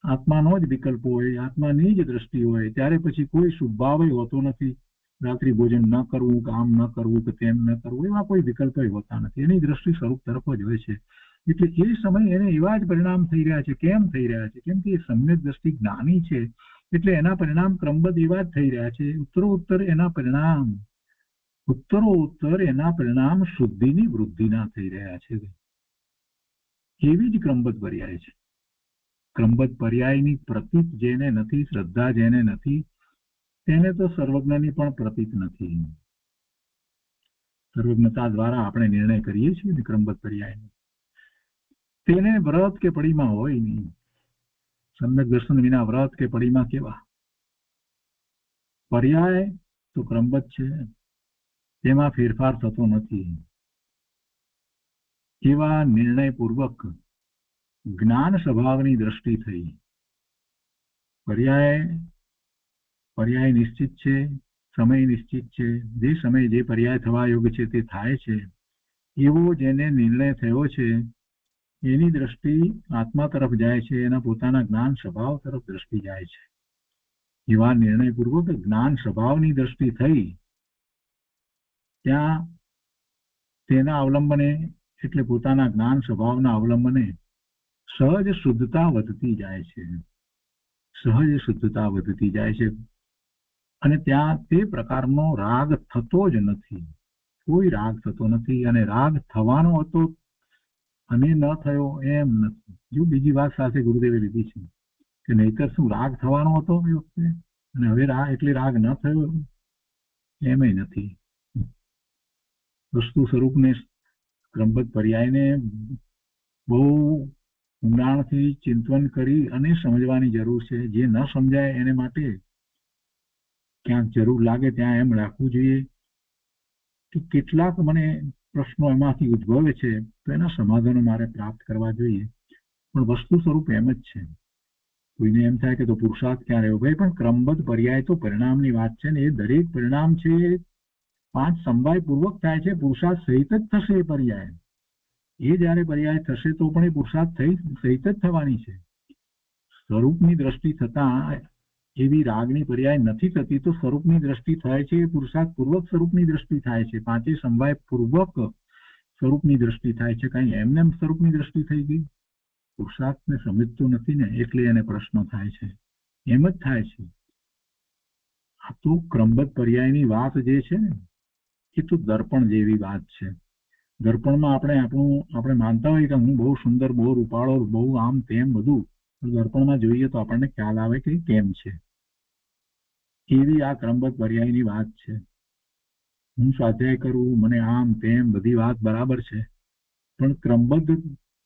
આત્માનો જ વિકલ્પ હોય, આત્માની જ દ્રષ્ટિ હોય, ત્યારે પછી કોઈ શુભભાવ હોતો નથી. રાત્રિ ભોજન ન કરવું કે આમ ન કરવું કે તેમ ન કરવું એવા કોઈ વિકલ્પ હોતા નથી. એની દ્રષ્ટિ સ્વરૂપ તરફ જ હોય છે. એટલે એ સમય એને એવા જ પરિણામ થઈ રહ્યા છે. કેમ થઈ રહ્યા છે? કેમ કે એ સમ્યક દ્રષ્ટિ જ્ઞાની છે એટલે એના પરિણામ ક્રમબદ્ધ એવા જ થઈ રહ્યા છે. ઉત્તરોત્તર એના પરિણામ શુદ્ધિની વૃદ્ધિના થઈ રહ્યા છે. એવી જ ક્રમબદ્ધ પર્યાય છે. ક્રમબદ્ધ પર્યાયની પ્રતીત જેને નથી, શ્રદ્ધા જેને નથી, તેને તો સર્વજ્ઞની પણ પ્રતીત નથી. સર્વજ્ઞતા દ્વારા આપણે નિર્ણય કરીએ છીએ ક્રમબદ્ધ પર્યાયનો. તેને વ્રત કે પડીમાં હોય નહીં. સમ્યક દર્શન વિના વ્રત કે પડીમાં કેવા? પર્યાય તો ક્રમબદ્ધ છે, તેમાં ફેરફાર થતો નથી. એવા નિર્ણયપૂર્વક જ્ઞાન સ્વભાવની દ્રષ્ટિ થઈ. પર્યાય નિશ્ચિત છે, સમય નિશ્ચિત છે. જે સમય જે પર્યાય થવા યોગ્ય છે તે થાય છે. એવો જેને નિર્ણય થયો છે એની દ્રષ્ટિ આત્મા તરફ જાય છે, એના પોતાના જ્ઞાન સ્વભાવ તરફ દ્રષ્ટિ જાય છે. એવા નિર્ણયપૂર્વક જ્ઞાન સ્વભાવની દ્રષ્ટિ થઈ ત્યાં તેના અવલંબને એટલે પોતાના જ્ઞાન સ્વભાવના અવલંબને સહજ શુદ્ધતા વધતી જાય છે. સહજ શુદ્ધતા વધતી જાય છે અને ત્યાં તે પ્રકારનો રાગ થતો જ નથી. કોઈ રાગ થતો નથી. અને રાગ થવાનો હતો અને ન થયો એમ નથી. જો બીજી વાત સાથે ગુરુદેવે લીધી છે કે નહીતર શું રાગ થવાનો હતો એ વખતે અને હવે એટલે રાગ ન થયો એમય નથી. વસ્તુ સ્વરૂપને ક્રમબદ્ધ પર્યાયને બહુ ઊંડાણથી ચિંતન કરી અને સમજવાની જરૂર છે. જે ન સમજાય એને માટે ક્યાંક જરૂર લાગે ત્યાં એમ રાખવું જોઈએ કે કેટલાક મને પ્રશ્નો એમાંથી ઉદ્ભવે છે તો એના સમાધાનો મારે પ્રાપ્ત કરવા જોઈએ. પણ વસ્તુ સ્વરૂપ એમ જ છે. કોઈને એમ થાય કે તો પુરુષાર્થ ક્યાં રહ્યો? ભાઈ પણ ક્રમબદ્ધ પર્યાય તો પરિણામની વાત છે ને. એ દરેક પરિણામ છે 5 સમવાય પૂર્વક થાય છે. પુરુષાર્થ સહિત જ થશે એ પર્યાય. એ જયારે પર્યાય થશે તો પણ એ પુરુષાર્થ સહિત જ થવાની છે. સ્વરૂપની દ્રષ્ટિ થતા એવી રાગની પર્યાય નથી થતી તો સ્વરૂપની દ્રષ્ટિ થાય છે. પુરુષાર્થ પૂર્વક સ્વરૂપની દ્રષ્ટિ થાય છે. 5 સમવાય પૂર્વક સ્વરૂપની દ્રષ્ટિ થાય છે. કઈ એમને સ્વરૂપની દ્રષ્ટિ થઈ ગઈ? પુરુષાર્થને સમજતો નથી ને એટલે એને પ્રશ્ન થાય છે. એમ જ થાય છે. આ તો ક્રમબદ્ધ પર્યાયની વાત જે છે ને એ તો દર્પણ જેવી વાત છે. દર્પણમાં આપણે માનતા હોય કે હું બહુ સુંદર, બહુ રૂપાળો, બહુ આમ તેમ બધું, દર્પણમાં જોઈએ તો આપણને ખ્યાલ આવે કે કેમ છે. એવી આ ક્રમબદ્ધ પર્યાયની વાત છે. હું સ્વાધ્યાય કરું, મને આમ તેમ બધી વાત બરાબર છે, પણ ક્રમબદ્ધ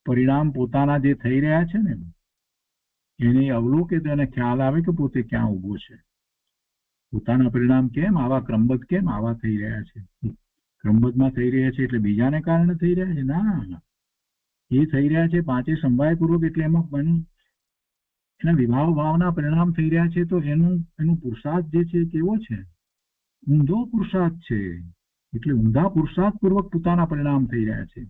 પરિણામ પોતાના જે થઈ રહ્યા છે ને એને અવલોકે તો એને ખ્યાલ આવે કે પોતે ક્યાં ઊભો છે. પોતાના પરિણામ કેમ આવા ક્રમબદ્ધ કેમ આવા થઈ રહ્યા છે? ક્રમબદ્ધમાં થઈ રહ્યા છે એટલે બીજાને કારણે થઈ રહ્યા છે? ના, એ થઈ રહ્યા છે 5 સમવાય પૂર્વક એટલે એમાં એના વિભાવ ભાવના પરિણામ થઈ રહ્યા છે. તો એનું પુરુષાર્થ જે છે કેવો છે? ઊંધો પુરુષાર્થ છે. એટલે ઊંધા પુરુષાર્થ પૂર્વક પોતાના પરિણામ થઈ રહ્યા છે.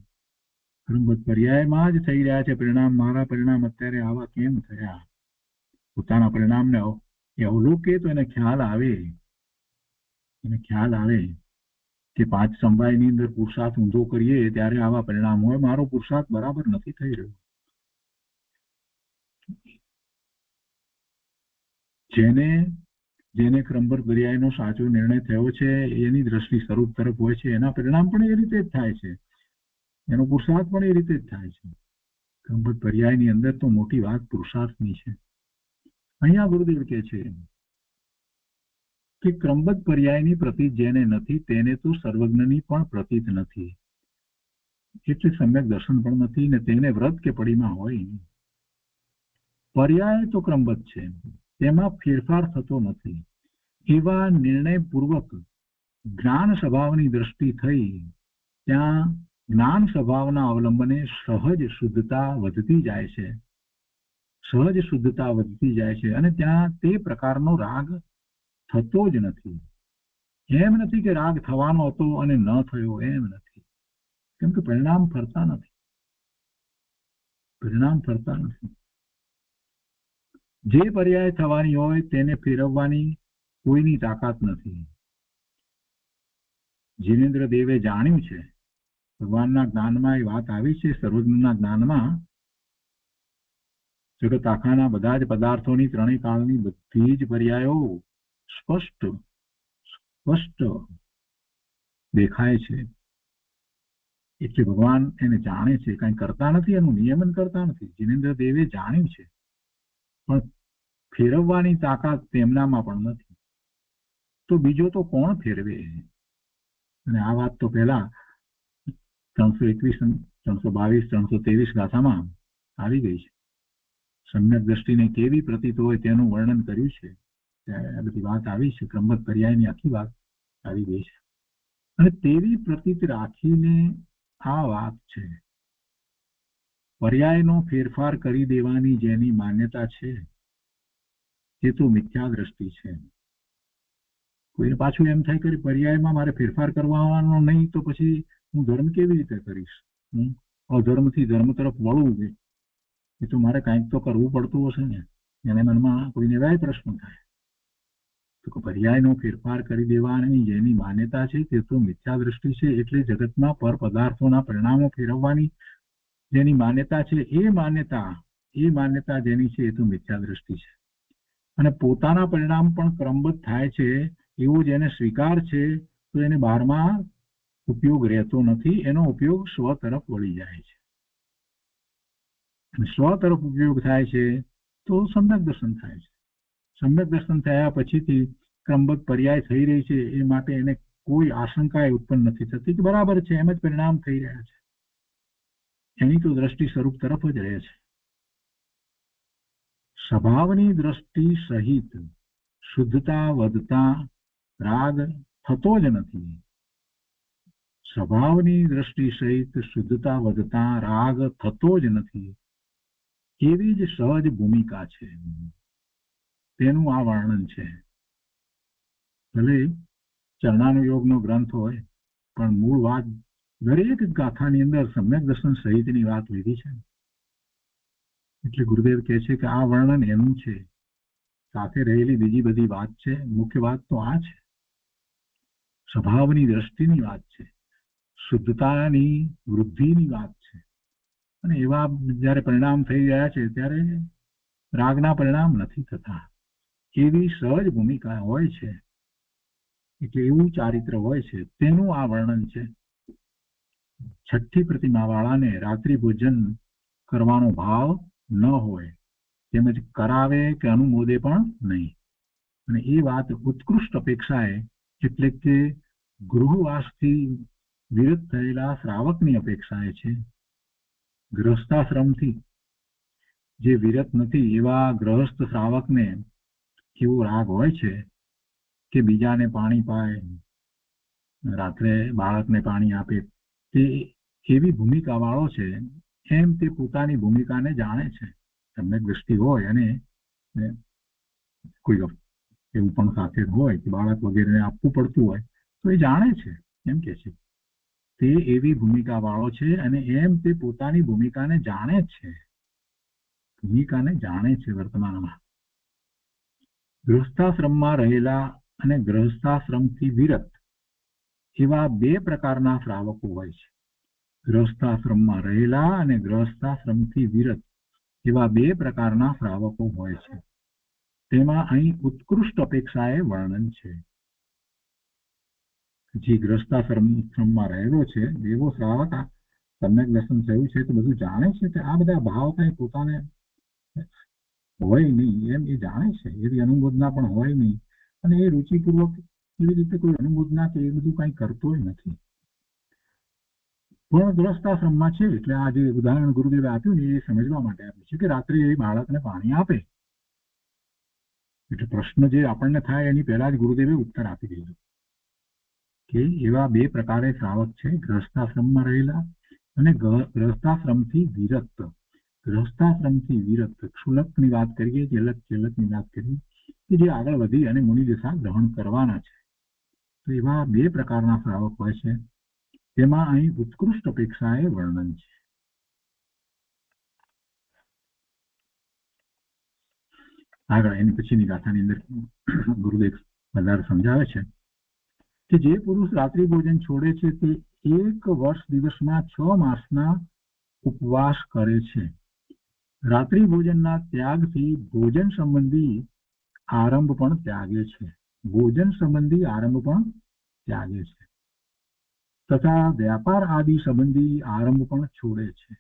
ક્રમબદ્ધ પર્યાયમાં જ થઈ રહ્યા છે પરિણામ. મારા પરિણામ અત્યારે આવા કેમ થયા? પોતાના પરિણામને અવલોકે તો એને ખ્યાલ આવે કે 5 સમવાયની અંદર પુરુષાર્થ ઊંધો કરીએ ત્યારે આવા પરિણામ હોય. મારો પુરુષાર્થ બરાબર નથી થઈ રહ્યો. જેને ક્રમબદ્ધ પર્યાયનો સાચો નિર્ણય થયો છે એની દ્રષ્ટિ સ્વરૂપ તરફ હોય છે. એના પરિણામ પણ એ રીતે જ થાય છે. એનો પુરુષાર્થ પણ એ રીતે જ થાય છે. ક્રમબદ્ધ પર્યાયની અંદર તો મોટી વાત પુરુષાર્થની છે. અહીંયા ગુરુદેવ કહે છે કે ક્રમબદ્ધ પર્યાયની પ્રતીત જેને નથી તેને તો સર્વજ્ઞની પણ પ્રતીત નથી. એટલે સમ્યક દર્શન પણ નથી ને તેને વ્રત કે પડીમાં હોય નહીં. પર્યાય તો ક્રમબદ્ધ છે, તેમાં ફેરફાર થતો નથી. એવા નિર્ણયપૂર્વક જ્ઞાન સ્વભાવની દ્રષ્ટિ થઈ ત્યાં જ્ઞાન સ્વભાવના અવલંબને સહજ શુદ્ધતા વધતી જાય છે. સહજ શુદ્ધતા વધતી જાય છે અને ત્યાં તે પ્રકારનો રાગ થતો જ નથી. એમ નથી કે રાગ થવાનો હતો અને ન થયો, એમ નથી. કેમ કે પરિણામ ફરતા નથી. પરિણામ ફરતા નથી. જે પર્યાય થવાની હોય તેને ફેરવવાની કોઈની તાકાત નથી. જીનેન્દ્ર દેવે જાણ્યું છે, ભગવાનના જ્ઞાનમાં એ વાત આવી છે, સર્વજ્ઞના જ્ઞાનમાં જગત આખાના બધા જ પદાર્થોની ત્રણેય કાળની બધી જ પર્યાયો સ્પષ્ટ દેખાય છે. એટલે ભગવાન એને જાણે છે, કઈ કરતા નથી, એનું નિયમન કરતા નથી. જીનેન્દ્ર દેવે જાણ્યું છે, પણ ફેરવવાની તાકાત તેમનામાં પણ નથી. તો બીજો તો કોણ ફેરવે? અને આ વાત તો પહેલા 321, 322, 323 ગાથામાં આવી ગઈ છે. સમ્યક દ્રષ્ટિને કેવી પ્રતીત હોય તેનું વર્ણન કર્યું છે. આ બધી વાત આવી છે. ક્રમબદ્ધ પર્યાયની આખી વાત આવી ગઈ છે. અને તેવી પ્રતીત રાખીને આ વાત છે. પર્યાયનો ફેરફાર કરી દેવાની જેની માન્યતા છે તે તો મિથ્યા દ્રષ્ટિ છે. કોઈને પાછું એમ થાય કે પર્યાયમાં મારે ફેરફાર કરવાનો નહીં, તો પછી હું ધર્મ કેવી રીતે કરીશ? અધર્મથી ધર્મ તરફ વળવું એ તો મારે કંઈક તો કરવું પડતું હશે ને. એને મનમાં કોઈને એવા પ્રશ્ન થાય. તો પર્યાયનો ફેરફાર કરી દેવાની જેની માન્યતા છે તે તો મિથ્યા દ્રષ્ટિ છે. એટલે જગતમાં પર પદાર્થોના પરિણામો ફેરવવાની જેની માન્યતા છે એ માન્યતા જેની છે એ તો મિથ્યા દ્રષ્ટિ છે. અને પોતાના પરિણામ પણ ક્રમબદ્ધ થાય છે એવો જેને સ્વીકાર છે, તો એને બહારમાં ઉપયોગ રહેતો નથી. એનો ઉપયોગ સ્વ તરફ વળી જાય છે. અને સ્વ તરફ ઉપયોગ થાય છે તો સમ્યક દર્શન થાય છે. સમ્યક દર્શન થયા પછીથી ક્રમબદ્ધ પર્યાય થઈ રહી છે એ માટે એને કોઈ આશંકા ઉત્પન્ન નથી થતી કે બરાબર છે, એમ જ પરિણામ થઈ રહ્યા છે. એની તો દ્રષ્ટિ સ્વરૂપ તરફ જ રહે છે. સ્વભાવની દ્રષ્ટિ સહિત શુદ્ધતા વધતા રાગ થતો જ નથી. સ્વભાવની દ્રષ્ટિ સહિત શુદ્ધતા વધતા રાગ થતો જ નથી. એવી જ સહજ ભૂમિકા છે. તેનું આ વર્ણન છે. ભલે ચરણાનુયોગનો ગ્રંથ હોય, પણ મૂળ વાત દરેક ગાથાની અંદર સમ્યક દર્શન સહિતની વાત લીધી છે. એટલે ગુરુદેવ કહે છે કે આ વર્ણન એનું છે. સાથે રહેલી બીજી બધી વાત છે, મુખ્ય વાત તો આ છે. સ્વભાવની દ્રષ્ટિની વાત છે, શુદ્ધતાની વૃદ્ધિની વાત છે. અને એવા જયારે પરિણામ થઈ રહ્યા છે ત્યારે રાગના પરિણામ નથી થતા. એવી સહજ ભૂમિકા હોય છે. એટલે એવું ચારિત્ર હોય છે. તેનું આ વર્ણન છે. છઠ્ઠી પ્રતિમા વાળાને રાત્રિ ભોજન કરવાનો ભાવ ન હોય, તેમજ કરાવે કે અનુમોદે પણ નહીં. અને એ વાત ઉત્કૃષ્ટ અપેક્ષાએ, એટલે કે ગૃહવાસથી વિરત થયેલા શ્રાવકની અપેક્ષાએ છે. ગૃહસ્થાશ્રમથી જે વિરત નથી એવા ગૃહસ્થ શ્રાવકને એવો રાગ હોય છે કે બીજાને પાણી પાય, રાત્રે બાળકને પાણી આપે, તે એવી ભૂમિકા વાળો છે. એમ તે પોતાની ભૂમિકાને જાણે છે. સમ્યક દ્રષ્ટિ હોય અને કોઈ એવું પણ સાથે હોય કે બાળક વગેરે આપવું પડતું હોય તો એ જાણે છે. એમ કે છે તે એવી ભૂમિકા વાળો છે. અને એમ તે પોતાની ભૂમિકાને જાણે છે. વર્તમાનમાં ગૃહસ્થાશ્રમમાં રહેલા અને ગૃહસ્થાશ્રમથી વિરત એવા બે પ્રકારના શ્રાવકો હોય છે. ગૃહસ્થાશ્રમમાં રહેલા અને ગૃહસ્થાશ્રમથી વિરત એવા બે પ્રકારના શ્રાવકો હોય છે. તેમાં અહીં ઉત્કૃષ્ટ અપેક્ષાએ વર્ણન છે. જે ગૃહસ્થાશ્રમમાં રહેલો છે એવો શ્રાવક સમ્યક દર્શન થયું છે તો બધું જાણે છે કે આ બધા ભાવ કઈ પોતાને હોય નહીં, એમ એ જાણે છે. એવી અનુમોદના પણ હોય નહીં. અને એ રુચિપૂર્વક એવી રીતે કોઈ અનુમોદના કે એ બધું કઈ કરતો નથી. પણ ગૃહસ્થાશ્રમમાં છે એટલે આ જે ઉદાહરણ ગુરુદેવે આપ્યું ને એ સમજવા માટે આપ્યું છે કે રાત્રે એ બાળકને પાણી આપે. એટલે પ્રશ્ન જે આપણને થાય એની પહેલા જ ગુરુદેવે ઉત્તર આપી દીધો કે એવા બે પ્રકારે શ્રાવક છે. ગૃહસ્થાશ્રમમાં રહેલા અને ગૃહસ્થાશ્રમથી વિરત. ગૃહસ્થાશ્રમથી વિરત ક્ષુલકની વાત કરીએ, જલકની વાત કરીએ કે જે આગળ વધી અને મુનિ દશા ગ્રહણ કરવાના છે. તો એવા બે પ્રકારના શ્રાવક હોય છે, તેમાં અહીં ઉત્કૃષ્ટ અપેક્ષાએ વર્ણન છે. આગળ એની પછીની ગાથાની અંદર ગુરુદેવ વધારે સમજાવે છે કે જે પુરુષ રાત્રિ ભોજન છોડે છે તે 1 વર્ષ દિવસમાં 6 માસના ઉપવાસ કરે છે. રાત્રિ ભોજનના ત્યાગથી ભોજન સંબંધી આરંભ પણ ત્યાગે છે. ભોજન સંબંધી આરંભ પણ ત્યાગે છે તથા વ્યાપાર આદિ સંબંધી આરંભ પણ છોડે છે.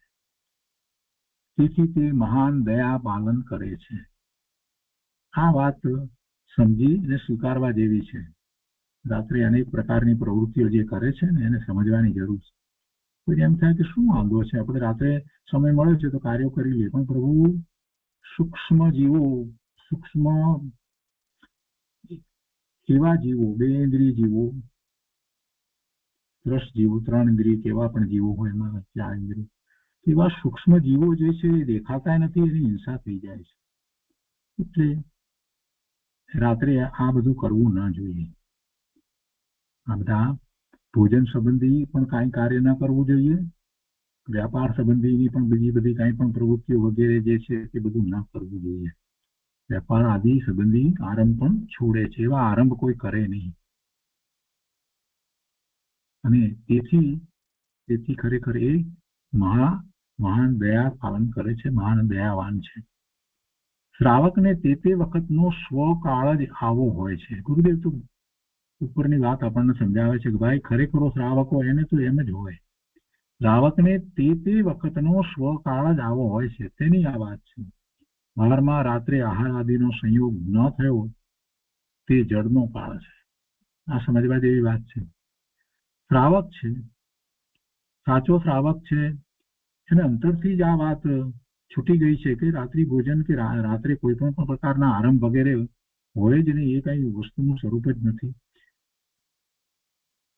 તેથી તે મહાન દયા પાલન કરે છે. આ વાત સમજી અને સ્વીકારવા જેવી છે. રાત્રે અનેક પ્રકારની પ્રવૃત્તિઓ જે કરે છે ને એને સમજવાની જરૂર છે. કોઈ એમ થાય કે શું વાંધો છે, આપણે રાત્રે સમય મળે છે તો કાર્યો કરી લઈએ, પણ પ્રભુ સૂક્ષ્મ જીવો, સૂક્ષ્મ એવા જીવો, 2 ઇન્દ્રિય જીવો, 10 જીવો, 3 ઇન્દ્રિય કેવા પણ જીવો હોય, એમાં 4 ઇન્દ્રિય, એવા સૂક્ષ્મ જીવો જે છે એ દેખાતા નથી, એની હિંસા થઈ જાય છે. એટલે રાત્રે આ બધું કરવું ના જોઈએ. આ બધા ભોજન સંબંધી પણ કાંઈ કાર્ય ના કરવું જોઈએ, વ્યાપાર સંબંધીની પણ બીજી બધી કાંઈ પણ પ્રવૃત્તિઓ વગેરે જે છે તે બધું ના કરવું જોઈએ. વેપાર આદિ સંબંધી આરંભ પણ છોડે છે, એવા આરંભ કોઈ કરે નહીં. અને તેથી ખરેખર એ મહાન દયા પાલન કરે છે, મહાન દયાવાન છે. શ્રાવકને તે વખતનો સ્વકાળ જ આવો હોય છે. ગુરુદેવ તો ઉપરની વાત આપણને સમજાવે છે કે ભાઈ ખરેખરો શ્રાવકો એને તો એમ જ હોય. શ્રાવકને તે વખતનો સ્વકાળ જ આવો હોય છે, તેની આ વાત છે. બહારમાં રાત્રે આહાર આદિનો સંયોગ ન થયો તે જળનો કાળ છે. આ સમજવા જેવી વાત છે. શ્રાવક છે, સાચો શ્રાવક છે, એને અંતરથી જ આ વાત છૂટી ગઈ છે કે રાત્રિ ભોજન કે રાત્રે કોઈ પણ પ્રકારના આરંભ વગેરે હોય જ નહીં, એ કઈ વસ્તુનું સ્વરૂપ જ નથી.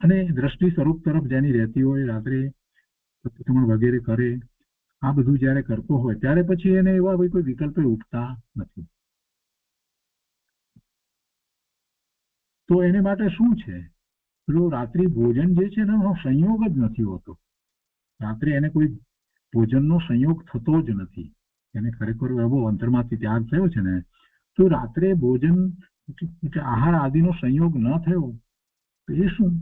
અને દ્રષ્ટિ સ્વરૂપ તરફ જેની રહેતી હોય, રાત્રે પ્રતિક્રમણ વગેરે કરે, આ બધું જયારે કરતો હોય ત્યારે પછી એને એવા કોઈ વિકલ્પ ઉઠતા નથી. તો એને માટે શું છે, પેલો રાત્રિ ભોજન જે છે એનો સંયોગ જ નથી હોતો. રાત્રે એને કોઈ ભોજનનો સંયોગ થતો જ નથી. એને ખરેખર એવો અંતરમાંથી ત્યાગ થયો છે ને, તો રાત્રે ભોજન આહાર આદિનો સંયોગ ન થયો તો એ શું?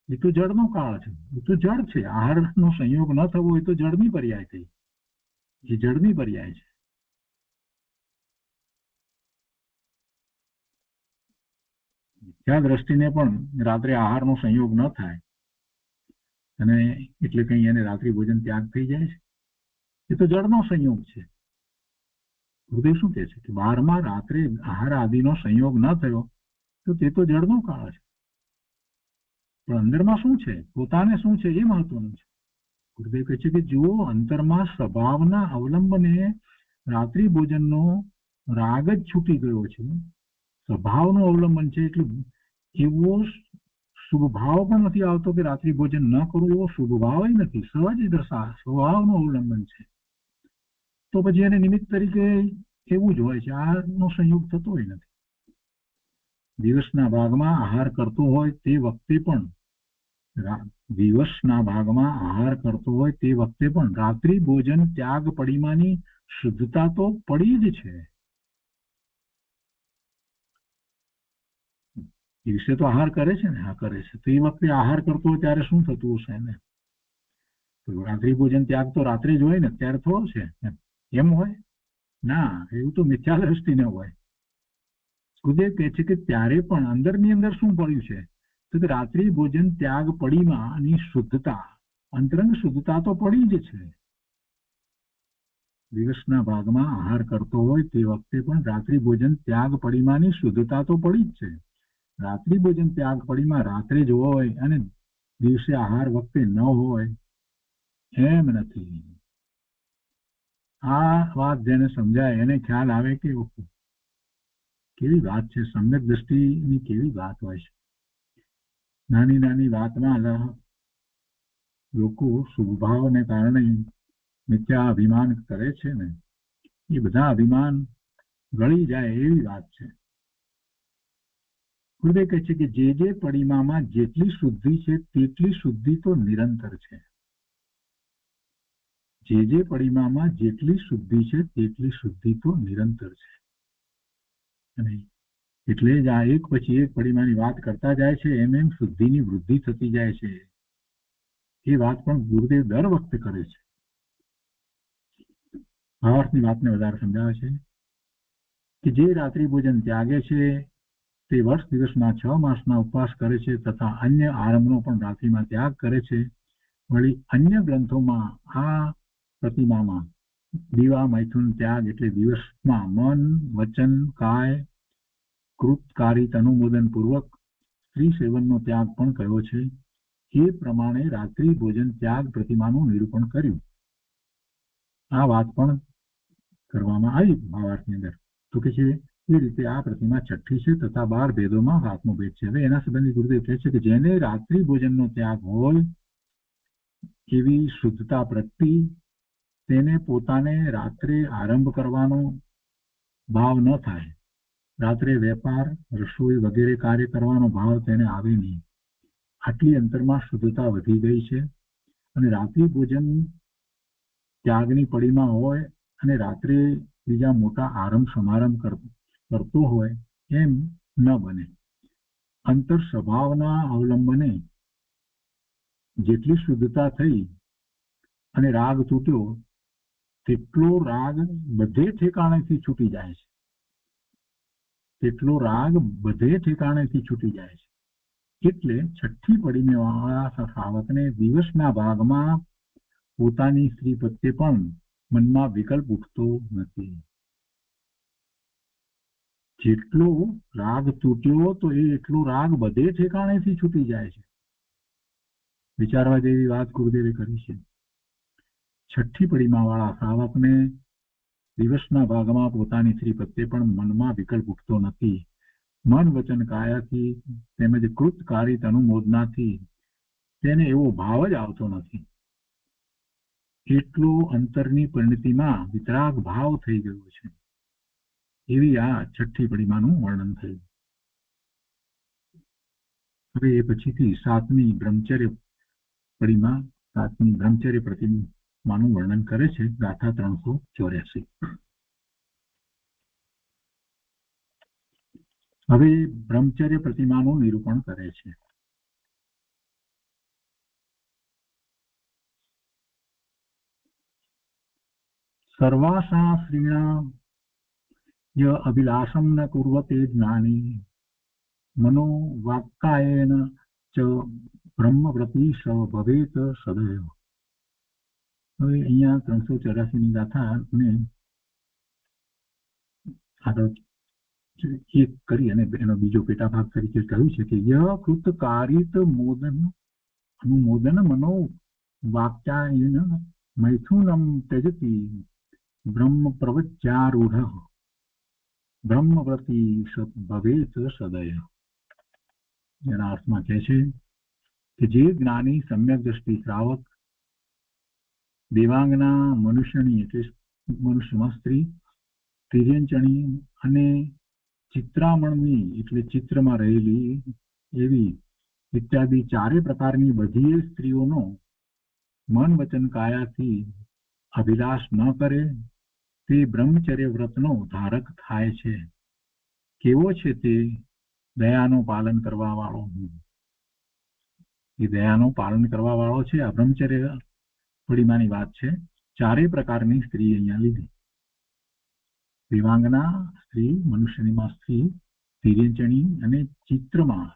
એ તો જળનો કાળ છે, એ તો જળ છે. આહારનો સંયોગ ન થવો એ તો જળની પર્યાય થઈ, એ જળની પર્યાય છે. ત્યાં દ્રષ્ટિને પણ રાત્રે આહારનો સંયોગ ન થાય અને એટલે કઈ એને રાત્રિ ભોજન ત્યાગ થઈ જાય છે, એ તો જળનો સંયોગ છે. ગુરુદેવ શું કહે છે કે 12માં રાત્રે આહાર આદિનો સંયોગ ન થયો તો તે તો જળનો કાળ છે. પણ અંદરમાં શું છે, પોતાને શું છે, એ મહત્વનું છે. ગુરુદેવ કહે છે કે જુઓ, અંતરમાં સ્વભાવના અવલંબને રાત્રિ ભોજનનો રાગ જ છૂટી ગયો છે. સ્વભાવનું અવલંબન છે, એટલે એવો શુભ ભાવ પણ નથી આવતો કે રાત્રિ ભોજન ન કરવું, એવો શુભ ભાવ નથી. સહજ દશા સ્વભાવનું અવલંબન છે. તો પછી એને નિમિત્ત તરીકે એવું જ હોય છે, આહારનો સંયોગ થતો હોય નથી. દિવસના ભાગમાં આહાર કરતો હોય તે વખતે પણ રાત્રિ ભોજન ત્યાગ પડીમાની શુદ્ધતા તો પડી જ છે. દિવસે તો આહાર કરે છે ને, કરે છે, તો એ વખતે આહાર કરતો હોય ત્યારે શું થતું હશે એને? રાત્રિ ભોજન ત્યાગ તો રાત્રે જ હોય ને, ત્યારે થોડો છે એમ હોય ના, એવું તો મિથ્યા દ્રષ્ટિ ન હોય. ગુરુદેવ કહે છે કે ત્યારે પણ અંદરની અંદર શું પડ્યું છે, તો કે રાત્રિ ભોજન ત્યાગ પડીમાંની શુદ્ધતા, અંતરંગ શુદ્ધતા તો પડી જ છે. દિવસના ભાગમાં આહાર કરતો હોય તે વખતે પણ રાત્રિ ભોજન ત્યાગ પડીમાંની શુદ્ધતા તો પડી જ છે. રાત્રિ ભોજન ત્યાગ પડીમાં રાત્રે જ હોય અને દિવસે આહાર વખતે ન હોય એમ નથી. આ વાત જેને સમજાય એને ખ્યાલ આવે કે કેવી વાત છે, સમ્યક દ્રષ્ટિની કેવી વાત હોય છે. નાની નાની વાતમાં લોકો શુભભાવને કારણે મિથ્યા અભિમાન કરે છે ને, એ બધા અભિમાન ગળી જાય એવી વાત છે. ગુરુદેવ કહે છે કે જે પડિમામાં જેટલી શુદ્ધિ છે તેટલી શુદ્ધિ તો નિરંતર છે. જે પડિમામાં જેટલી શુદ્ધિ છે તેટલી શુદ્ધિ તો નિરંતર છે. અને એટલે જ આ એક પછી એક પડિમાની વાત કરતા જાય છે એમ શુદ્ધિની વૃદ્ધિ થતી જાય છે. એ વાત પણ ગુરુદેવ દર વખતે કરે છે. ભાવાર્થની વાતને વધારે સમજાવે છે કે જે રાત્રિ ભોજન ત્યાગે છે તે વર્ષ દિવસના 6 માસના ઉપવાસ કરે છે તથા અન્ય આરંભનો પણ રાત્રિમાં ત્યાગ કરે છે. વળી અન્ય ગ્રંથોમાં આ પ્રતિમામાં દીવા મૈથુન ત્યાગ એટલે દિવસમાં મન વચન કાય કૃતકારિત અનુમોદન પૂર્વક સ્ત્રી સેવનનો ત્યાગ પણ કર્યો છે. એ પ્રમાણે રાત્રિ ભોજન ત્યાગ પ્રતિમાનું નિરૂપણ કર્યું. આ વાત પણ કરવામાં આવી ભાવાર્થની અંદર. તો કે છે એ રીતે આ પ્રતિમા છઠ્ઠી છે તથા 12 ભેદોમાં સાતમો ભેદ છે. હવે એના સંબંધી ગુરુદેવ કહે છે કે જેને રાત્રિ ભોજનનો ત્યાગ હોય એવી શુદ્ધતા પ્રગટી તેને પોતાને રાત્રે આરંભ કરવાનો ભાવ ન થાય. રાત્રે વેપાર રસોઈ વગેરે કાર્ય કરવાનો ભાવ તેને આવે નહીં. આટલી અંતરમાં શુદ્ધતા વધી ગઈ છે અને રાત્રિ ભોજન ત્યાગની પડીમાં હોય અને રાત્રે બીજા મોટા આરંભ સમારંભ કરતો હોય એમ ન બને. અંતર સ્વભાવના અવલંબને જેટલી શુદ્ધતા થઈ અને રાગ તૂટ્યો તેટલો રાગ બધે ઠેકાણેથી છૂટી જાય છે. તેટલો રાગ બધે ઠેકાણેથી છૂટી જાય છે. એટલે છઠ્ઠી પડીને વાળા શ્રાવકને દિવસના ભાગમાં પોતાની સ્ત્રી પ્રત્યે પણ મનમાં વિકલ્પ ઉઠતો નથી. જેટલો રાગ તૂટ્યો તો એટલો રાગ બધે ઠેકાણેથી છૂટી જાય છે. વિચારવા જેવી વાત ગુરુદેવે કરી છે. છઠ્ઠી પડીમાં વાળા શ્રાવકને દિવસના ભાગમાં પોતાની સ્ત્રી પ્રત્યે પણ મનમાં વિકલ્પ ઉઠતો નથી. મન વચન કાયાથી તેમજ કૃતકારિત અનુમોદનાથી તેને એવો ભાવ જ આવતો નથી. એટલો અંતરની પરિણતિમાં વિતરાગ ભાવ થઈ ગયો છે. એવી આ છઠ્ઠી પડીમાનું વર્ણન થયું. હવે એ પછીથી સાતમી બ્રહ્મચર્ય પ્રતિમાનું વર્ણન કરે છે. ગાથા 384. હવે બ્રહ્મચર્ય પ્રતિમાનું નિરૂપણ કરે છે. સર્વાસા શ્રીણા ય અભિલાષમ ન કુર્વતે જ્ઞાની મનો વાક્કાયેન ચ બ્રહ્મવ્રતી સ ભવેત સદૈવ. હવે અહીંયા 384ની ગાથા ને આગળ એક કરી અને એનો બીજો પેટા ભાગ તરીકે કહ્યું છે કે ય કૃતકારિત અનુમોદન મનો વાક્યાયન મૈથુનમ ત્યજતી બ્રહ્મ પ્રવચ્યારૂઢ બ્રહ્મવ્રતી ભવેત સદય. એના અર્થમાં કહે છે કે જે જ્ઞાની સમ્યક દ્રષ્ટિ શ્રાવક દેવાંગના મનુષ્યની એટલે મનુષ્યમાં સ્ત્રી, તિર્યંચણી અને ચિત્રામણની એટલે ચિત્રમાં રહેલી એવી ઇત્યાદિ ચારે પ્રકારની બધી સ્ત્રીઓનો મન વચન કાયાથી અભિલાષ ન કરે તે બ્રહ્મચર્ય વ્રતનો ધારક થાય છે. કેવો છે તે? દયાનું પાલન કરવા વાળો. એ દયાનું પાલન કરવા વાળો છે. આ બ્રહ્મચર્ય પડીમાની વાત છે. ચારેય પ્રકારની સ્ત્રી અહીંયા લીધી. દેવાંગના સ્ત્રી, મનુષ્યનીમાં સ્ત્રી, તિર્યંચણી અને ચિત્રમાં